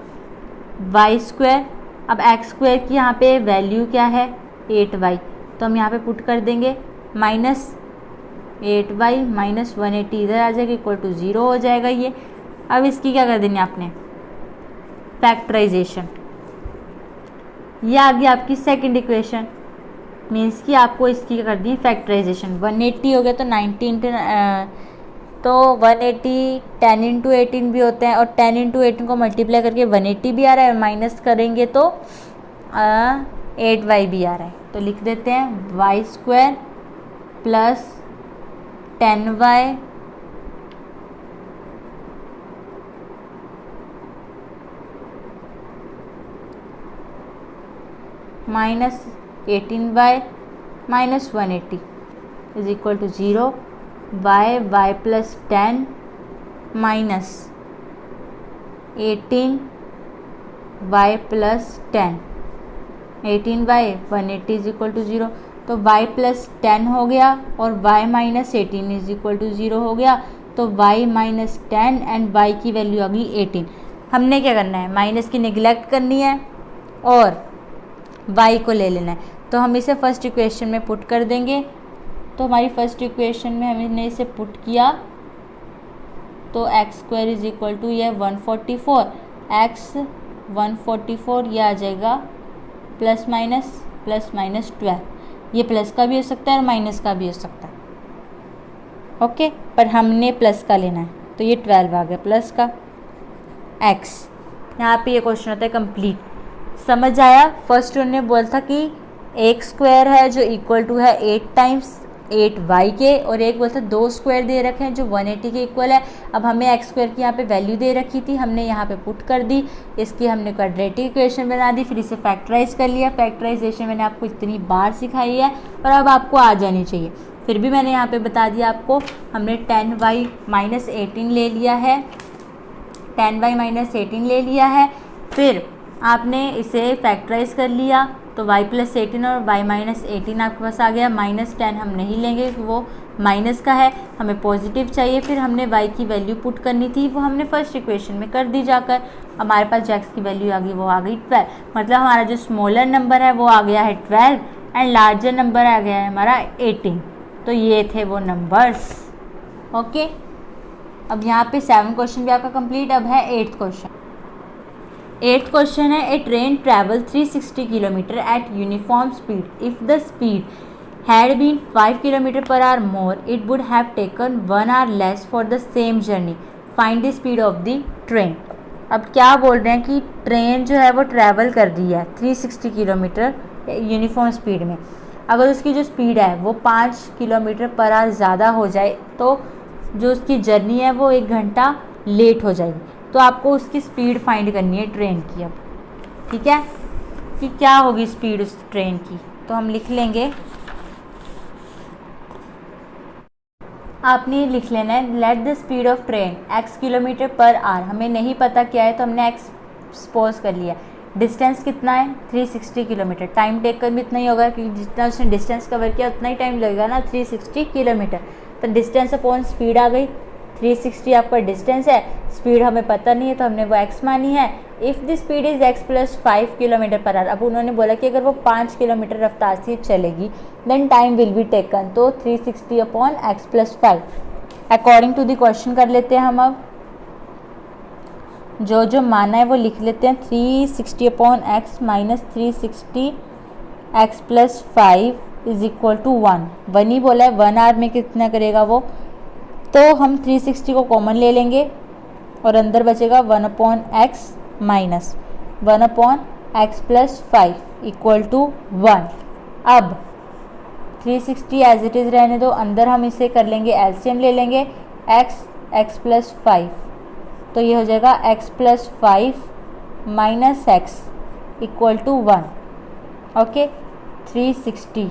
वाई स्क्वायर, अब एक्स स्क्वायर की यहाँ पे वैल्यू क्या है 8y, तो हम यहाँ पे पुट कर देंगे माइनस 8y माइनस 180 इधर आ जाएगा इक्वल टू 0 हो जाएगा ये। अब इसकी क्या कर देनी आपने, फैक्टराइजेशन। ये आ गई आपकी सेकंड इक्वेशन, मीन्स कि आपको इसकी क्या कर दी फैक्टराइजेशन। 180 हो गया तो 180 10 इंटू 18 भी होते हैं और 10 इंटू 18 को मल्टीप्लाई करके 180 भी आ रहा है, माइनस करेंगे तो 8y भी आ रहा है। तो लिख देते हैं y square plus 10y minus 18y minus 180 is equal to 0। y plus 10 minus 18y plus 10, 18y 180 is equal to 0। तो y प्लस 10 हो गया और y minus 18 is equal to 0 हो गया। तो y माइनस 10 एंड y की वैल्यू आ गई 18। हमने क्या करना है, माइनस की निगलेक्ट करनी है और y को ले लेना है। तो हम इसे फर्स्ट इक्वेशन में पुट कर देंगे। तो हमारी फर्स्ट इक्वेशन में हमने इसे पुट किया तो x square is equal to ये 144 एक्स 144 ये आ जाएगा प्लस माइनस 12। ये प्लस का भी हो सकता है और माइनस का भी हो सकता है, ओके, पर हमने प्लस का लेना है। तो ये 12 आ गया प्लस का एक्स। यहाँ पे ये क्वेश्चन होता है कंप्लीट। समझ आया। फर्स्ट उन्होंने बोला था कि एक स्क्वायर है जो इक्वल टू है 8 टाइम्स 8y के, और एक बोलता दो स्क्वायर दे रखे हैं जो 180 के इक्वल है। अब हमें एक्स स्क्वायर की यहाँ पे वैल्यू दे रखी थी, हमने यहाँ पे पुट कर दी, इसकी हमने क्वाड्रेटिक इक्वेशन बना दी, फिर इसे फैक्टराइज कर लिया। फैक्टराइजेशन मैंने आपको इतनी बार सिखाई है और अब आपको आ जानी चाहिए, फिर भी मैंने यहाँ पे बता दिया आपको। हमने 10y माइनस 18 ले लिया है, 10y माइनस 18 ले लिया है, फिर आपने इसे फैक्टराइज कर लिया तो y प्लस 18 और y माइनस 18 आपके पास आ गया। माइनस 10 हम नहीं लेंगे क्योंकि वो माइनस का है, हमें पॉजिटिव चाहिए। फिर हमने y की वैल्यू पुट करनी थी, वो हमने फर्स्ट इक्वेशन में कर दी जाकर। हमारे पास जो x की वैल्यू आ गई वो आ गई 12, मतलब हमारा जो स्मॉलर नंबर है वो आ गया है 12 एंड लार्जर नंबर आ गया है हमारा 18। तो ये थे वो नंबर्स। ओके, अब यहाँ पे 7 क्वेश्चन भी आपका कंप्लीट। अब है 8th क्वेश्चन। 8th क्वेश्चन है, a train travel 360 kilometre at uniform speed. If the speed had been 5 kilometre per hour more it would have taken 1 hour less for the same journey. Find the speed of the train. अब क्या बोल रहे हैं कि train जो है वो travel कर रही है 360 किलोमीटर यूनिफॉर्म स्पीड में। अगर उसकी जो स्पीड है वो 5 किलोमीटर पर आवर ज़्यादा हो जाए तो जो उसकी जर्नी है वो 1 घंटा लेट हो जाएगी। तो आपको उसकी स्पीड फाइंड करनी है ट्रेन की। अब ठीक है कि क्या होगी स्पीड उस ट्रेन की, तो हम लिख लेंगे, आपने लिख लेना है late the speed of train x kilometre per our. हमें नहीं पता क्या है तो हमने x सपोज कर लिया। डिस्टेंस कितना है 360 किलोमीटर। टाइम टेकन भी इतना ही होगा क्योंकि जितना उसने डिस्टेंस कवर किया उतना ही टाइम लगेगा ना, 360 किलोमीटर। तो डिस्टेंस अपॉन स्पीड आ गई। 360 आपका डिस्टेंस है, स्पीड हमें पता नहीं है तो हमने वो x मानी है। If the speed is x plus 5 kilometre per our. अब उन्होंने बोला कि अगर वो 5 किलोमीटर रफ्तार से चलेगी then time will be taken, तो 360 upon x plus 5 according to the question कर लेते हैं हम। अब जो जो माना है वो लिख लेते हैं। 360 upon x minus 360 x plus 5 is equal to 1। 1 ही बोला है, 1 आवर में कितना करेगा वो, तो हम 360 को कॉमन ले लेंगे और अंदर बचेगा 1 upon x minus 1 upon x plus 5 equal to 1। अब 360 एज इट इज़ रहने दो, अंदर हम इसे कर लेंगे एलसीएम ले लेंगे x प्लस 5, तो ये हो जाएगा x plus 5 minus x equal to 1। Okay, 360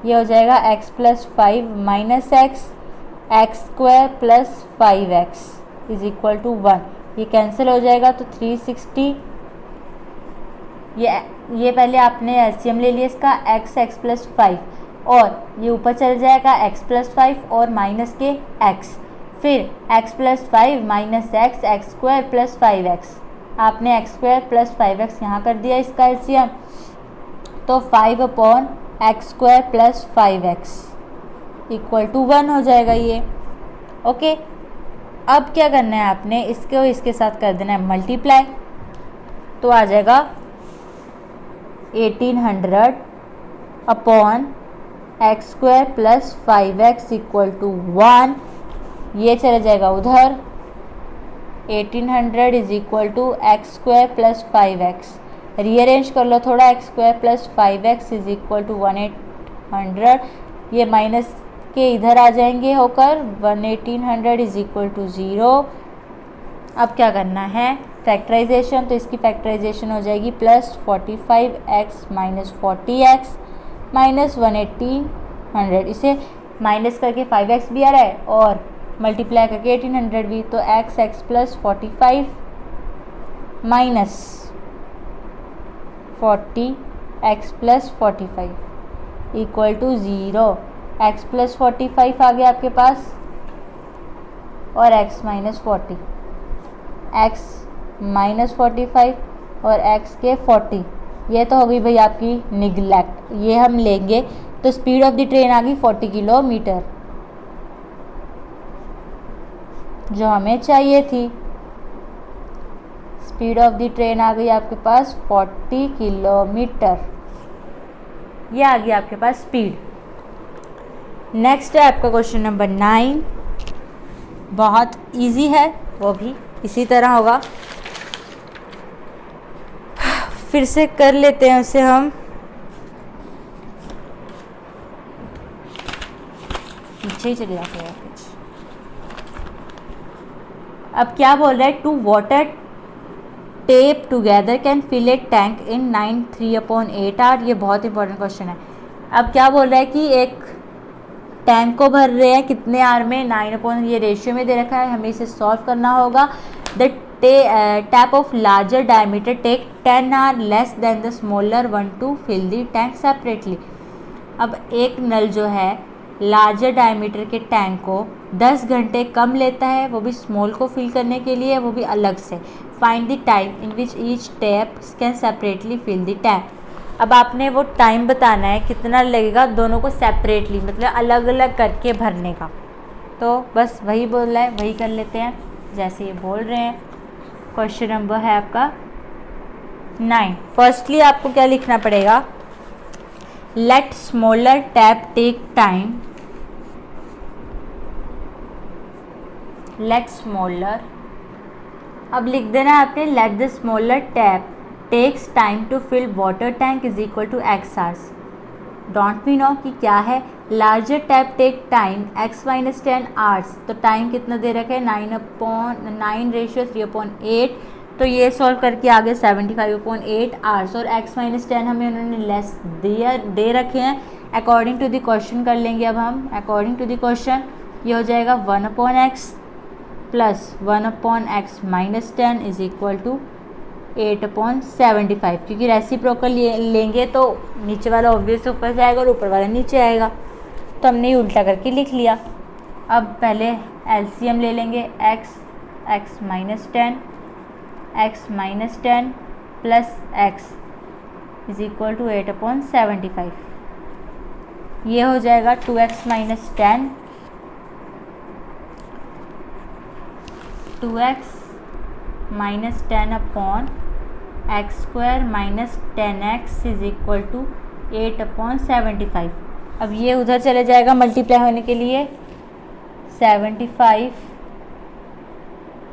ये हो जाएगा x plus 5 minus x square plus 5x is equal to 1। ये कैंसिल हो जाएगा तो 360, ये पहले आपने एलसीएम ले लिया इसका x प्लस 5 और ये ऊपर चल जाएगा x प्लस 5 और माइनस के x, फिर x plus 5 minus x square plus 5x। आपने x स्क्वायर प्लस 5x यहाँ कर दिया इसका एलसीएम, तो 5 upon x square plus 5x equal to 1 हो जाएगा ये। ओके, अब क्या करना है आपने, इसको इसके साथ कर देना है मल्टीप्लाई, तो आ जाएगा 1800 upon x square plus 5x equal to 1। ये चला जाएगा उधर, 1800 is equal to x square plus 5x। Rearrange कर लो थोड़ा, x square plus 5x is equal to 1800। ये माइनस के इधर आ जाएंगे होकर 1800 इज इक्वल टू 0। अब क्या करना है फैक्टराइजेशन, तो इसकी फैक्टराइजेशन हो जाएगी plus 45x minus 40x minus 1800। इसे माइनस करके 5x भी आ रहा है और मल्टीप्लाई करके 1800 भी, तो x plus 45 minus 40x plus 45 equal to 0। x plus 45 आ गया आपके पास और x माइनस 40, x माइनस 45 और x के 40। ये तो हो गई भाई आपकी निगलेक्ट, ये हम लेंगे तो स्पीड ऑफ द ट्रेन आ गई 40 किलोमीटर जो हमें चाहिए थी। स्पीड ऑफ द ट्रेन आ गई आपके पास 40 किलोमीटर, ये आ गई आपके पास स्पीड। नेक्स्ट है आपका क्वेश्चन नंबर 9, बहुत इजी है, वो भी इसी तरह होगा। फिर से कर लेते हैं उसे हम, पीछे ही चले जाते हैं कुछ। अब क्या बोल रहा है, two water tap together can fill a tank in 3/8 hour. ये बहुत इंपॉर्टेंट क्वेश्चन है। अब क्या बोल रहा है कि एक टैंक को भर रहे हैं कितने आर में, 9 ये रेशियो में दे रखा है, हमें इसे सॉल्व करना होगा। The tap of larger diameter take 10 hour less than the smaller one to fill the tank separately. अब एक नल जो है लार्जर डायमीटर के टैंक को 10 घंटे कम लेता है, वो भी स्मॉल को फिल करने के लिए, वो भी अलग से. Find the time in which each tap can separately fill the tank. अब आपने वो टाइम बताना है कितना लगेगा दोनों को सेपरेटली, मतलब अलग अलग करके भरने का. तो बस वही बोल रहा है, वही कर लेते हैं जैसे ये बोल रहे हैं. क्वेश्चन नंबर है आपका 9. फर्स्टली आपको क्या लिखना पड़ेगा, let smaller tap take time, let smaller, अब लिख देना है आपने let the smaller tap takes time to fill water tank is equal to x hours. Don't we know कि क्या है, larger tap take time x minus 10 hours. तो time कितना दे रखा है 9/9/3/8. तो ये सॉल्व करके आगे 75/8 hours और x माइनस 10 हमें उन्होंने लेस दे रखे हैं. अकॉर्डिंग टू द क्वेश्चन कर लेंगे अब हम. अकॉर्डिंग टू द क्वेश्चन ये हो जाएगा 1/x plus 1/x minus 10 is equal to 8/75. क्योंकि रेसिप्रोकल लेंगे तो नीचे वाला ऑब्वियस ऊपर जाएगा और ऊपर वाला नीचे आएगा, तो हमने उल्टा करके लिख लिया. अब पहले एलसीएम ले लेंगे. x minus 10 plus x is equal to 8/75. ये हो जाएगा 2x minus 10, 2x minus 10 upon x square minus 10x is equal to 8/75. अब ये उधर चले जाएगा मल्टीप्लाई होने के लिए. 75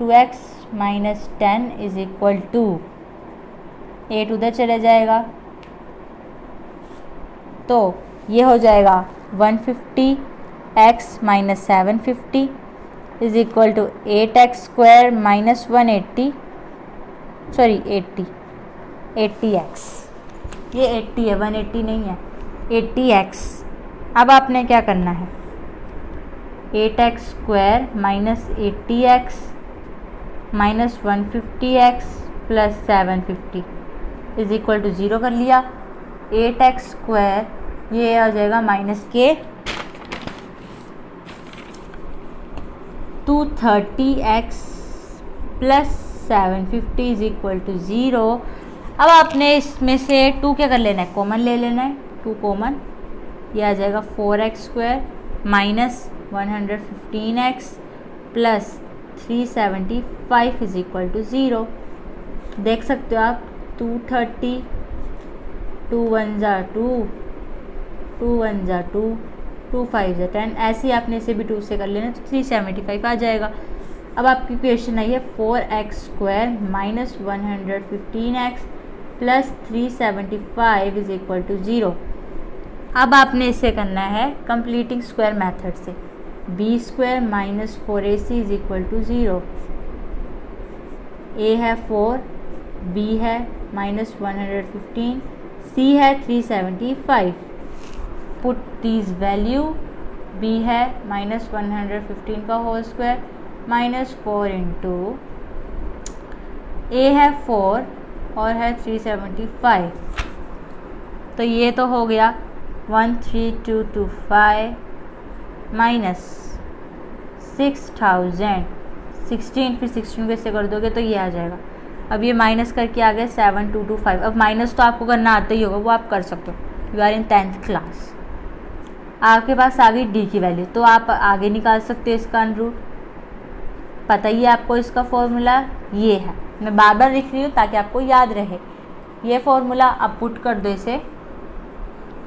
2x minus 10 is equal to 8 उधर चले जाएगा, तो ये हो जाएगा 150x minus 750 is equal to 8x square minus 80x. ये 80 है, 180 नहीं है, 80x. अब आपने क्या करना है, 8x square minus 80x minus 150x plus 750 is equal to 0 कर लिया. 8x स्क्वायर ये आ जाएगा माइनस के 230x plus 750 is equal to 0. अब आपने इसमें से 2 क्या कर लेना है, कॉमन ले लेना है. 2 कॉमन, ये आ जाएगा 4x square minus 115x plus 375 is equal to 0. देख सकते हो आप 230, 2 1 ज़ा 2, 2 1 ज़ा 2, 2 5 ज़ा 10. ऐसे ही आपने इसे भी 2 से कर लेना तो 375 आ जाएगा. अब आपकी क्वेश्चन आई है 4x square minus 115x plus 375 is equal to 0. अब आपने इसे करना है कंप्लीटिंग स्क्वायर मेथड से. b square minus 4ac is equal to 0. a है 4, b है माइनस 115, c है 375. Put these value. b है माइनस 115 का whole square minus 4 into a है 4 और है 375. तो ये तो हो गया 13225 माइनस 6000. 16 फिर 16 को इससे कर दोगे तो ये आ जाएगा. अब ये माइनस करके आ गए 7225. अब माइनस तो आपको करना आता ही होगा, वो आप कर सकते हो. You are in 10th class. आपके पास आ गई डी की वैल्यू, तो आप आगे निकाल सकते हो इसका अंडर. पता ही है आपको इसका फॉर्मूला ये है. मैं बार बार लिख रही हूँ ताकि आपको याद रहे. ये फॉर्मूला आप पुट कर दो इसे.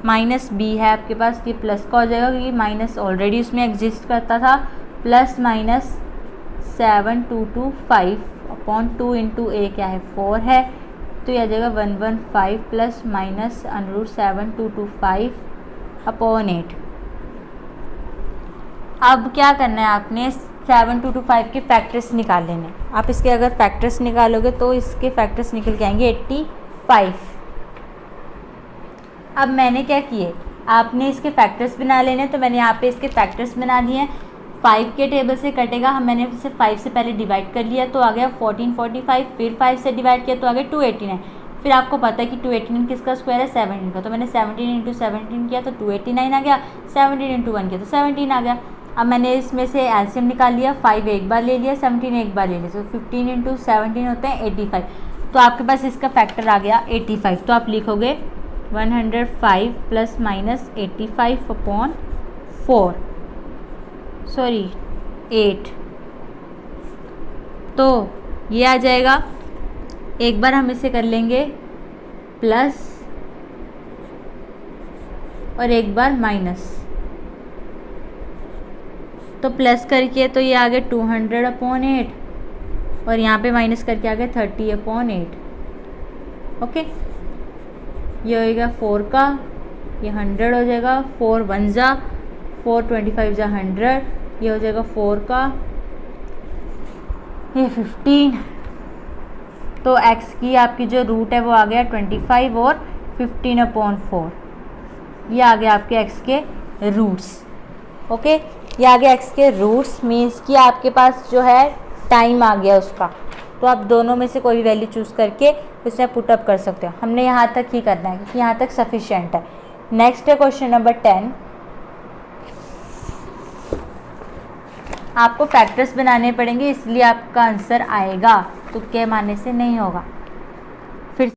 माइनस बी है आपके पास, ये प्लस का हो जाएगा क्योंकि माइनस ऑलरेडी उसमें एग्जिस्ट करता था. प्लस माइनस 7225 अपॉन 2 इंटू ए क्या है 4 है, तो यह आ जाएगा 115 प्लस माइनस अंडर 7225 अपॉन 8. अब क्या करना है आपने 7225 के फैक्टर्स निकाल लेने. आप इसके अगर फैक्टर्स निकालोगे तो इसके फैक्टर्स निकल के आएंगे 85. अब मैंने क्या किए, आपने इसके फैक्टर्स बना लेने, तो मैंने यहाँ पे इसके फैक्टर्स बना दिए हैं. 5 के टेबल से कटेगा, मैंने इसे 5 से पहले डिवाइड कर लिया तो आ गया 1445, फिर 5 से डिवाइड किया तो आ गया 289, फिर आपको पता है कि 289 किसका स्क्वायर है 17 का, तो मैंने 17 इंटू 17 किया तो 289 आ गया, 17 इंटू 1 किया तो 17 आ गया। अब मैंने इसमें से एलसीएम निकाल लिया, 5 एक बार ले लिया, 17 एक बार ले लिया, तो 15 इंटू 17 होते हैं 85, तो आपके पास इसका फैक्टर आ गया 85, तो आप लिखोगे 105 प्लस माइनस 85 अपॉन 4 सॉरी 8, तो ये आ जाएगा। एक बार हम इसे कर लेंगे प्लस और एक बार माइनस, तो प्लस करके तो ये आ गया 200 अपॉन 8 और यहाँ पे माइनस करके आ गया 30 अपॉन 8। ओके, ये हो गया 4 का, ये 100 हो जाएगा, 4 1 जा 4 25 जा 100, ये हो जाएगा 4 का, ये 15, तो x की आपकी जो रूट है वो आ गया 25 और 15 अपॉन 4, ये आ गया आपके x के रूट्स। ओके, ये आ गया x के रूट्स, मीन्स कि आपके पास जो है टाइम आ गया उसका, तो आप दोनों में से कोई भी वैल्यू चूज़ करके उसे पुटअप कर सकते हो। हमने यहाँ तक ही करना है क्योंकि यहाँ तक सफिशिएंट है। नेक्स्ट है क्वेश्चन नंबर 10। आपको फैक्टर्स बनाने पड़ेंगे इसलिए आपका आंसर आएगा, तुक्के मारने से नहीं होगा। फिर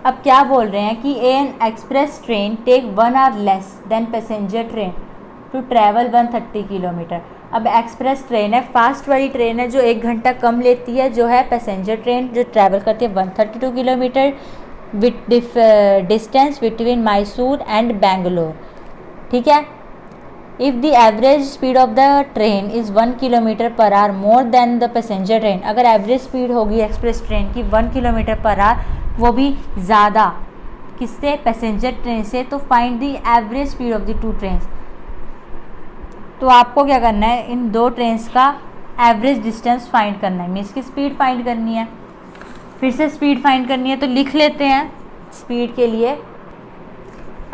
अब क्या बोल रहे हैं कि an express train take 1 hour less than passenger train to travel 130 kilometre. अब एक्सप्रेस ट्रेन है, फास्ट वाली ट्रेन है जो 1 घंटा कम लेती है, जो है पैसेंजर ट्रेन जो ट्रैवल करती है 132 kilometre with distance between Mysore and Bangalore. ठीक है, if the average speed of the train is 1 kilometre per hour more than the passenger train, अगर एवरेज स्पीड होगी एक्सप्रेस ट्रेन की 1 किलोमीटर पर आवर, वो भी ज़्यादा किससे, पैसेंजर ट्रेन से, तो find the average speed of the 2 train. तो आपको क्या करना है, इन 2 ट्रेन्स का एवरेज डिस्टेंस फाइंड करना है, मीन्स की स्पीड फाइंड करनी है। फिर से स्पीड फाइंड करनी है तो लिख लेते हैं स्पीड के लिए।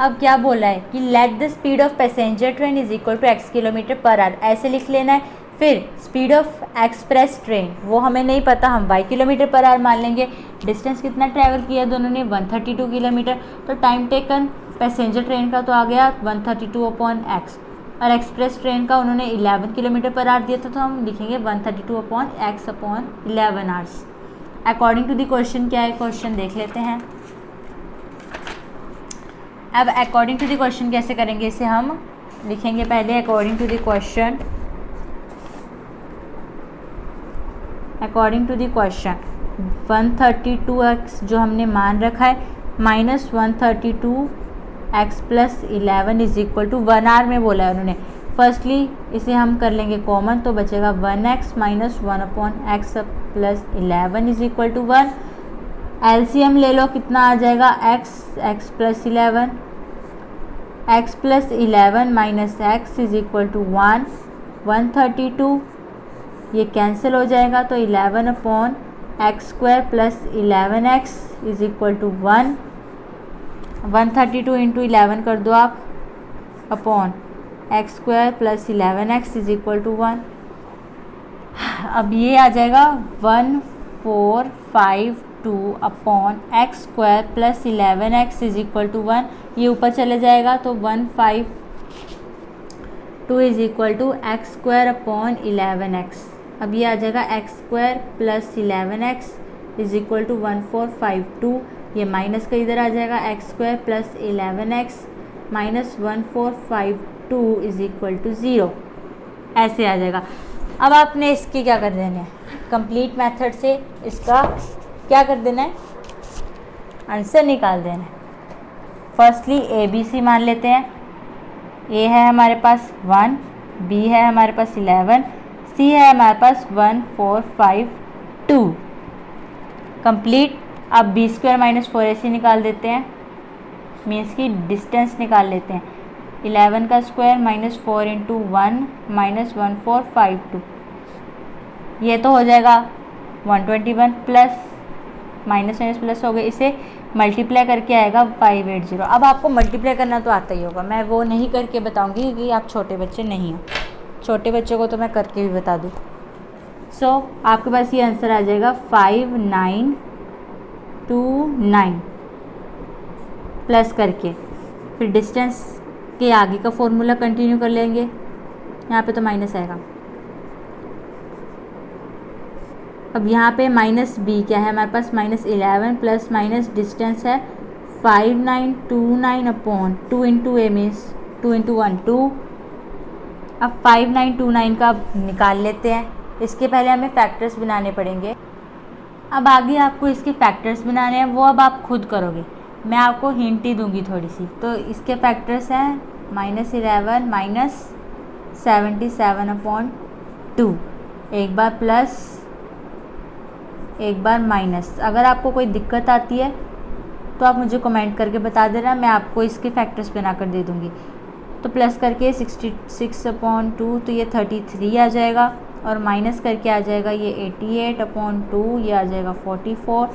अब क्या बोला है कि let the speed of passenger train is equal to x kilometre per hour, ऐसे लिख लेना है। फिर स्पीड ऑफ एक्सप्रेस ट्रेन वो हमें नहीं पता, हम y किलोमीटर पर आवर मान लेंगे। डिस्टेंस कितना ट्रैवल किया दोनों ने, 132 किलोमीटर, तो टाइम टेकन पैसेंजर ट्रेन का तो आ गया 132 अपॉन x, और एक्सप्रेस ट्रेन का उन्होंने 11 किलोमीटर पर आवर दिया था, तो हम लिखेंगे 132 upon x upon 11 hours. According to the question क्या है, क्वेश्चन देख लेते हैं। अब अकॉर्डिंग टू द क्वेश्चन कैसे करेंगे, इसे हम लिखेंगे पहले according to the question. According to the question 132x जो हमने मान रखा है minus 132x plus 11 is equal to 1 hour में बोला है उन्होंने। फर्स्टली इसे हम कर लेंगे कॉमन, तो बचेगा 1x minus 1 upon x plus 11 is equal to 1। LCM ले लो, कितना आ जाएगा x plus 11, x plus 11 minus x is equal to 1, 132, ये कैंसिल हो जाएगा तो 11 upon x square plus 11x is equal to 1, 132 into 11 कर दो आप upon x square plus 11x is equal to 1। अब ये आ जाएगा 1452 upon x square plus 11x is equal to 1, ये ऊपर चले जाएगा तो 152 is equal to x square upon 11x। अब ये आ जाएगा x square plus 11x is equal to 1452, ये माइनस का इधर आ जाएगा x square plus 11x minus 1452 is equal to 0, ऐसे आ जाएगा। अब आपने इसके क्या कर देना है, कंप्लीट मेथड से इसका क्या कर देना है, आंसर निकाल देना है। फर्स्टली ए बी सी मान लेते हैं। ए है हमारे पास 1, बी है हमारे पास 11, सी है हमारे पास 1452 कंप्लीट। अब बी स्क्वायर माइनस 4ac निकाल देते हैं, मीन्स की डिस्टेंस निकाल लेते हैं। 11 का स्क्वायर माइनस 4 इंटू 1 माइनस 1452, ये तो हो जाएगा 121 प्लस माइनस माइनस प्लस हो गए, इसे मल्टीप्लाई करके आएगा 580। अब आपको मल्टीप्लाई करना तो आता ही होगा, मैं वो नहीं करके बताऊंगी क्योंकि आप छोटे बच्चे नहीं हो, छोटे बच्चों को तो मैं करके भी बता दूँ। सो आपके पास ये आंसर आ जाएगा 5929 प्लस करके, फिर डिस्टेंस के आगे का फॉर्मूला कंटिन्यू कर लेंगे, यहाँ पे तो माइनस आएगा। अब यहाँ पे माइनस बी क्या है हमारे पास, -11 प्लस माइनस डिस्टेंस है 5929 अपॉन 2 इंटू ए मीन्स 2 इंटू 1 2। अब 5929 का निकाल लेते हैं, इसके पहले हमें फैक्टर्स बनाने पड़ेंगे। अब आगे आपको इसके फैक्टर्स बनाने हैं, वो अब आप खुद करोगे, मैं आपको हिंट ही दूंगी थोड़ी सी। तो इसके फैक्टर्स हैं -11 माइनस 77 अपॉन 2, एक बार प्लस एक बार माइनस। अगर आपको कोई दिक्कत आती है तो आप मुझे कमेंट करके बता देना, मैं आपको इसके फैक्टर्स बना कर दे दूँगी। तो प्लस करके 66 अपॉन 2 तो ये 33 आ जाएगा, और माइनस करके आ जाएगा ये 88 अपॉन 2, ये आ जाएगा 44।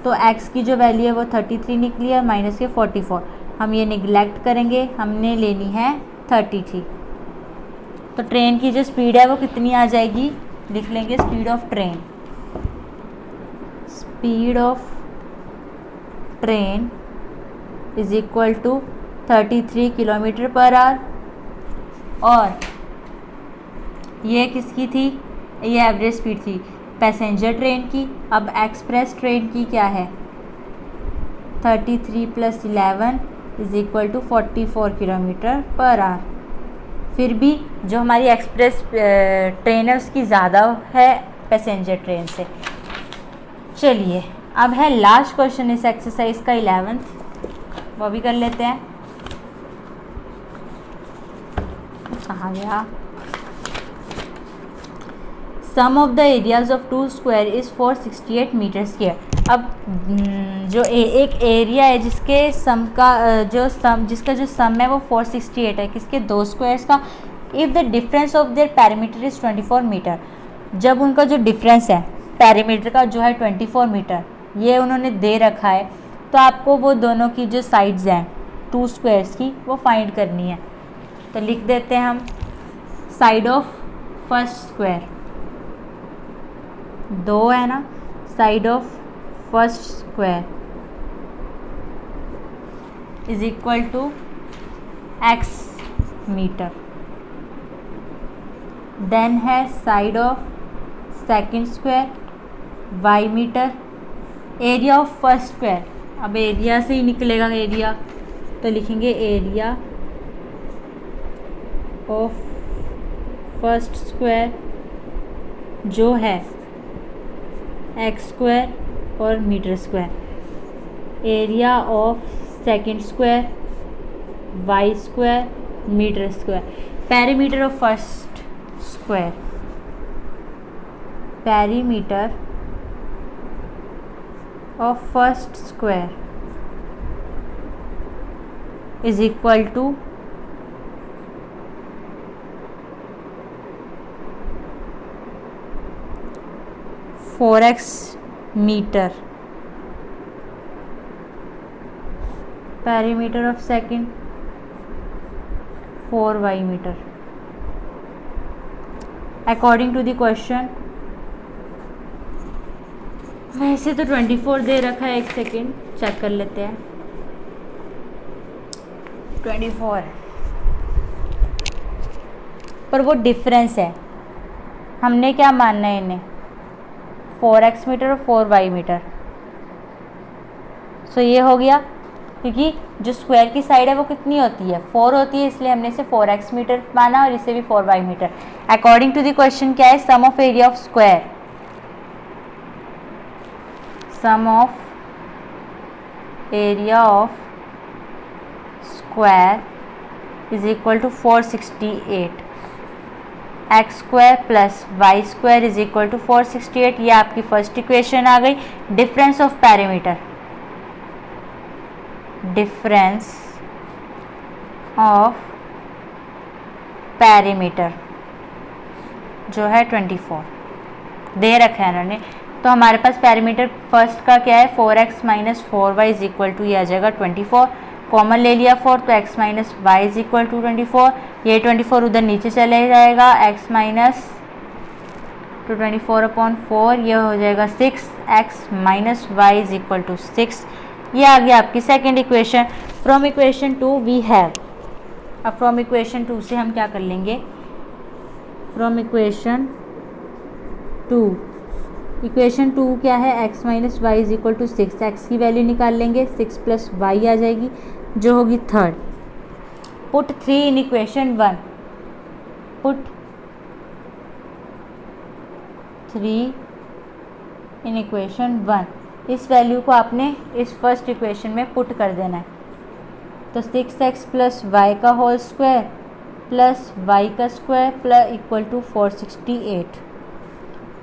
तो x की जो वैल्यू है वो 33 निकली है, माइनस के 44। हम ये निगलेक्ट करेंगे, हमने लेनी है 33। तो ट्रेन की जो स्पीड है वो कितनी आ जाएगी, लिख लेंगे speed of train. Speed of train is equal to 33 kilometre per hour. और ये किसकी थी, ये एवरेज स्पीड थी पैसेंजर ट्रेन की। अब एक्सप्रेस ट्रेन की क्या है, 33 plus 11 is equal to 44 kilometre per hour. फिर भी जो हमारी एक्सप्रेस ट्रेन है उसकी ज़्यादा है पैसेंजर ट्रेन से। चलिए अब है लास्ट क्वेश्चन इस एक्सरसाइज का 11th, वो भी कर लेते हैं। कहाँ गया, sum of the areas of 2 square is 468 metre square. अब जो एक एरिया है जिसके सम का जिसका जो सम है वो 468 है, किसके, 2 स्क्वायर्स का। If the difference of their parameter is 24 metre, जब उनका जो डिफरेंस है पैरामीटर का जो है 24 मीटर, ये उन्होंने दे रखा है, तो आपको वो दोनों की जो साइड्स हैं 2 स्क्वायर्स की वो फाइंड करनी है। तो लिख देते हैं हम साइड ऑफ फर्स्ट स्क्वायर, 2 है ना, side of first square is equal to x metre. Then है side of second square y metre. Area of first square, अब एरिया से ही निकलेगा एरिया, तो लिखेंगे एरिया ऑफ फर्स्ट स्क्वायर जो है x स्क्वायर और metre square. Area of second square y square metre square. Perimeter of first square, perimeter of first square is equal to (4x meter). Perimeter of second 4y meter. According to the question, वैसे तो 24 दे रखा है, एक second check कर लेते हैं। 24 पर वो डिफरेंस है, हमने क्या मानना है इन्हें, 4x मीटर और 4y मीटर। सो ये हो गया, क्योंकि जो स्क्वायर की साइड है वो कितनी होती है, 4 होती है, इसलिए हमने इसे 4x मीटर माना और इसे भी 4y metre. According to the question क्या है, sum of area of square, sum of area of square is equal to 468। x square plus y square is equal to 468। ये आपकी फर्स्ट इक्वेशन आ गई। Difference of parameter, difference of parameter जो है 24 दे रखा है इन्होंने। तो हमारे पास पैरामीटर फर्स्ट का क्या है 4x minus 4y is equal to ये आ जाएगा 24। कॉमन ले लिया 4 तो x minus y is equal to 24। ये 24 उधर नीचे चले जाएगा, x माइनस टू 24/4 ये हो जाएगा 6x minus y is equal to 6। ये आ गया आपकी second equation. From equation 2 we have, अब फ्रॉम इक्वेशन 2 से हम क्या कर लेंगे, फ्रॉम इक्वेशन 2, इक्वेशन 2 क्या है, x minus y is equal to 6, x की वैल्यू निकाल लेंगे, 6 प्लस वाई आ जाएगी जो होगी third. Put 3 in equation 1, put 3 in equation 1, इस वैल्यू को आपने इस फर्स्ट इक्वेशन में पुट कर देना है। तो 6x प्लस वाई का होल स्क्वायर प्लस वाई का स्क्वायर प्लस इक्वल टू 468,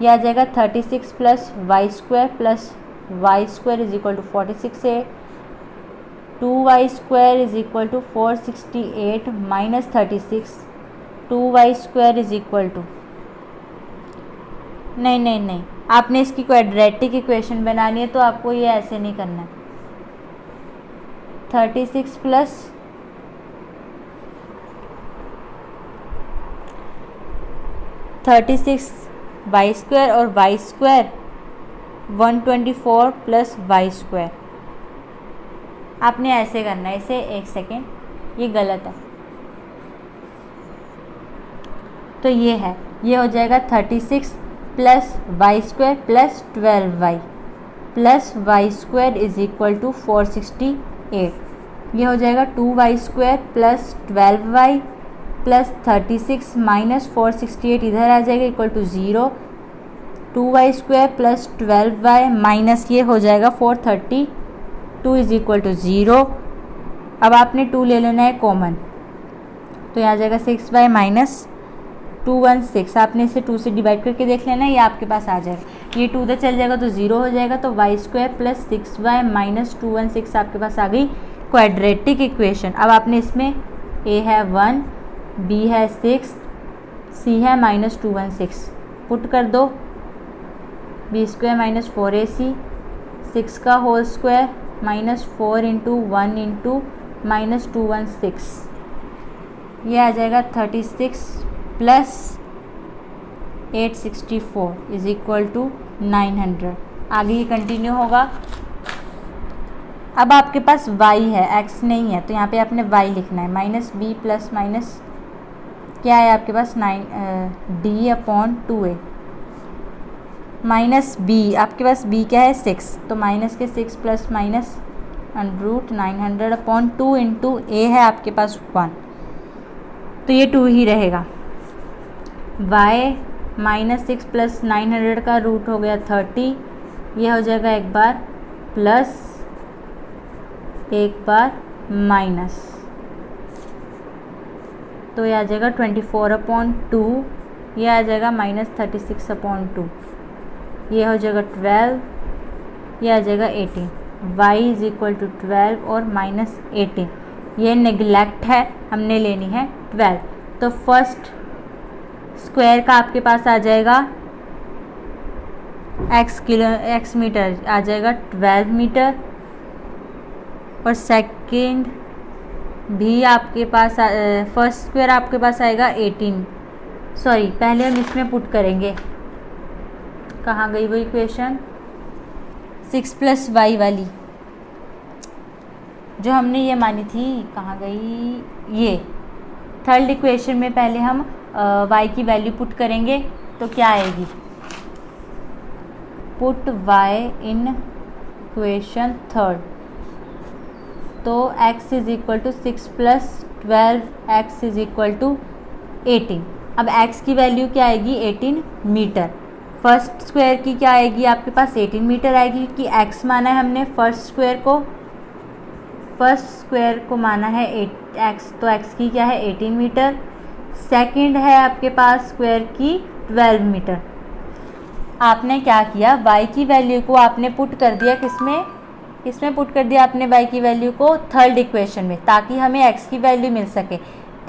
यह आ जाएगा 36 plus y square plus y square is equal to 46, 2y square is equal to 468 minus 36, 2y square is equal to, नहीं, आपने इसकी quadratic equation बनानी है तो आपको ये ऐसे नहीं करना है। 36 प्लस 36 वाई स्क्वायर और y square 124 plus y square, आपने ऐसे करना है इसे। एक सेकेंड, ये गलत है, तो ये है, ये हो जाएगा 36 plus y square plus 12y plus y square is equal to 468, ये हो जाएगा 2y square plus 12y plus 36 minus 468 इधर आ जाएगा equal to 0, 2y square plus 12y minus ये हो जाएगा 432 इज इक्वल टू 0। अब आपने 2 ले लेना है कॉमन, तो यहाँ आ जाएगा 6y माइनस 216, आपने इसे 2 से डिवाइड करके देख लेना, ये आपके पास आ जाएगा। ये 2 उधर चल जाएगा तो 0 हो जाएगा, तो y square plus 6y minus 216 आपके पास आ गई क्वाड्रेटिक इक्वेशन। अब आपने इसमें a है 1, b है 6, c है माइनस 216, पुट कर दो, b स्क्वायर माइनस 4ac, 6 का whole square minus 4 into 1 into minus 216, ये आ जाएगा 36 प्लस 864 इज इक्वल टू 900। आगे ये कंटिन्यू होगा। अब आपके पास y है, x नहीं है, तो यहाँ पे आपने y लिखना है, माइनस b प्लस माइनस क्या है आपके पास 9d/2a माइनस b, आपके पास b क्या है 6, तो माइनस के 6 प्लस माइनस √ 900/2 इंटू a है आपके पास 1, तो ये 2 ही रहेगा। y माइनस 6 प्लस 900 का रूट हो गया 30, ये हो जाएगा एक बार प्लस एक बार माइनस, तो ये आ जाएगा 24/2, ये आ जाएगा माइनस 36/2, ये हो जाएगा 12, ये आ जाएगा 18, y इज इक्वल टू 12 और माइनस 18, ये नेग्लेक्ट है, हमने लेनी है 12। तो फर्स्ट स्क्वायर का आपके पास आ जाएगा x मीटर आ जाएगा 12 मीटर, और सेकंड भी आपके पास फर्स्ट स्क्वायर आपके पास आएगा 18, सॉरी पहले हम इसमें पुट करेंगे, कहाँ गई वो इक्वेशन 6 प्लस वाई वाली जो हमने ये मानी थी, कहाँ गई, ये थर्ड इक्वेशन में पहले हम y की वैल्यू पुट करेंगे, तो क्या आएगी, put y in equation third, तो x is equal to 6 plus 12 x is equal to 18। अब x की वैल्यू क्या आएगी 18 मीटर, फर्स्ट स्क्वायर की क्या आएगी आपके पास 18 मीटर आएगी, कि x माना है हमने फर्स्ट स्क्वायर को माना है 8x, तो x की क्या है 18 मीटर, सेकंड है आपके पास स्क्वायर की 12 मीटर। आपने क्या किया, y की वैल्यू को आपने पुट कर दिया किसमें पुट कर दिया आपने y की वैल्यू को थर्ड इक्वेशन में, ताकि हमें x की वैल्यू मिल सके,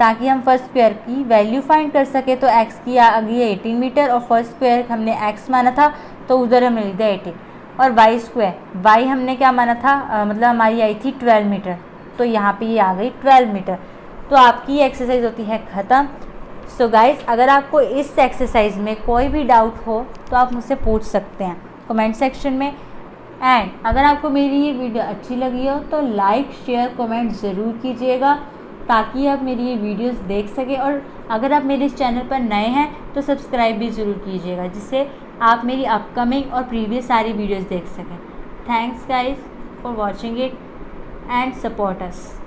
ताकि हम फर्स्ट स्क्वायर की वैल्यू फाइंड कर सके। तो x की आ गई है 18 मीटर और फर्स्ट स्क्वायर हमने x माना था तो उधर हमने लिख दिया 18। और y स्क्वायर y हमने क्या माना था, मतलब हमारी आई थी 12 मीटर, तो यहाँ पे ये आ गई 12 मीटर। तो आपकी ये एक्सरसाइज होती है ख़त्म। सो गाइस, अगर आपको इस एक्सरसाइज में कोई भी डाउट हो तो आप मुझसे पूछ सकते हैं कमेंट सेक्शन में। एंड अगर आपको मेरी ये वीडियो अच्छी लगी हो तो लाइक शेयर कमेंट ज़रूर कीजिएगा ताकि आप मेरी ये वीडियोस देख सकें। और अगर आप मेरे इस चैनल पर नए हैं तो सब्सक्राइब भी ज़रूर कीजिएगा जिससे आप मेरी अपकमिंग और प्रीवियस सारी वीडियोस देख सकें। Thanks guys for watching it and support us.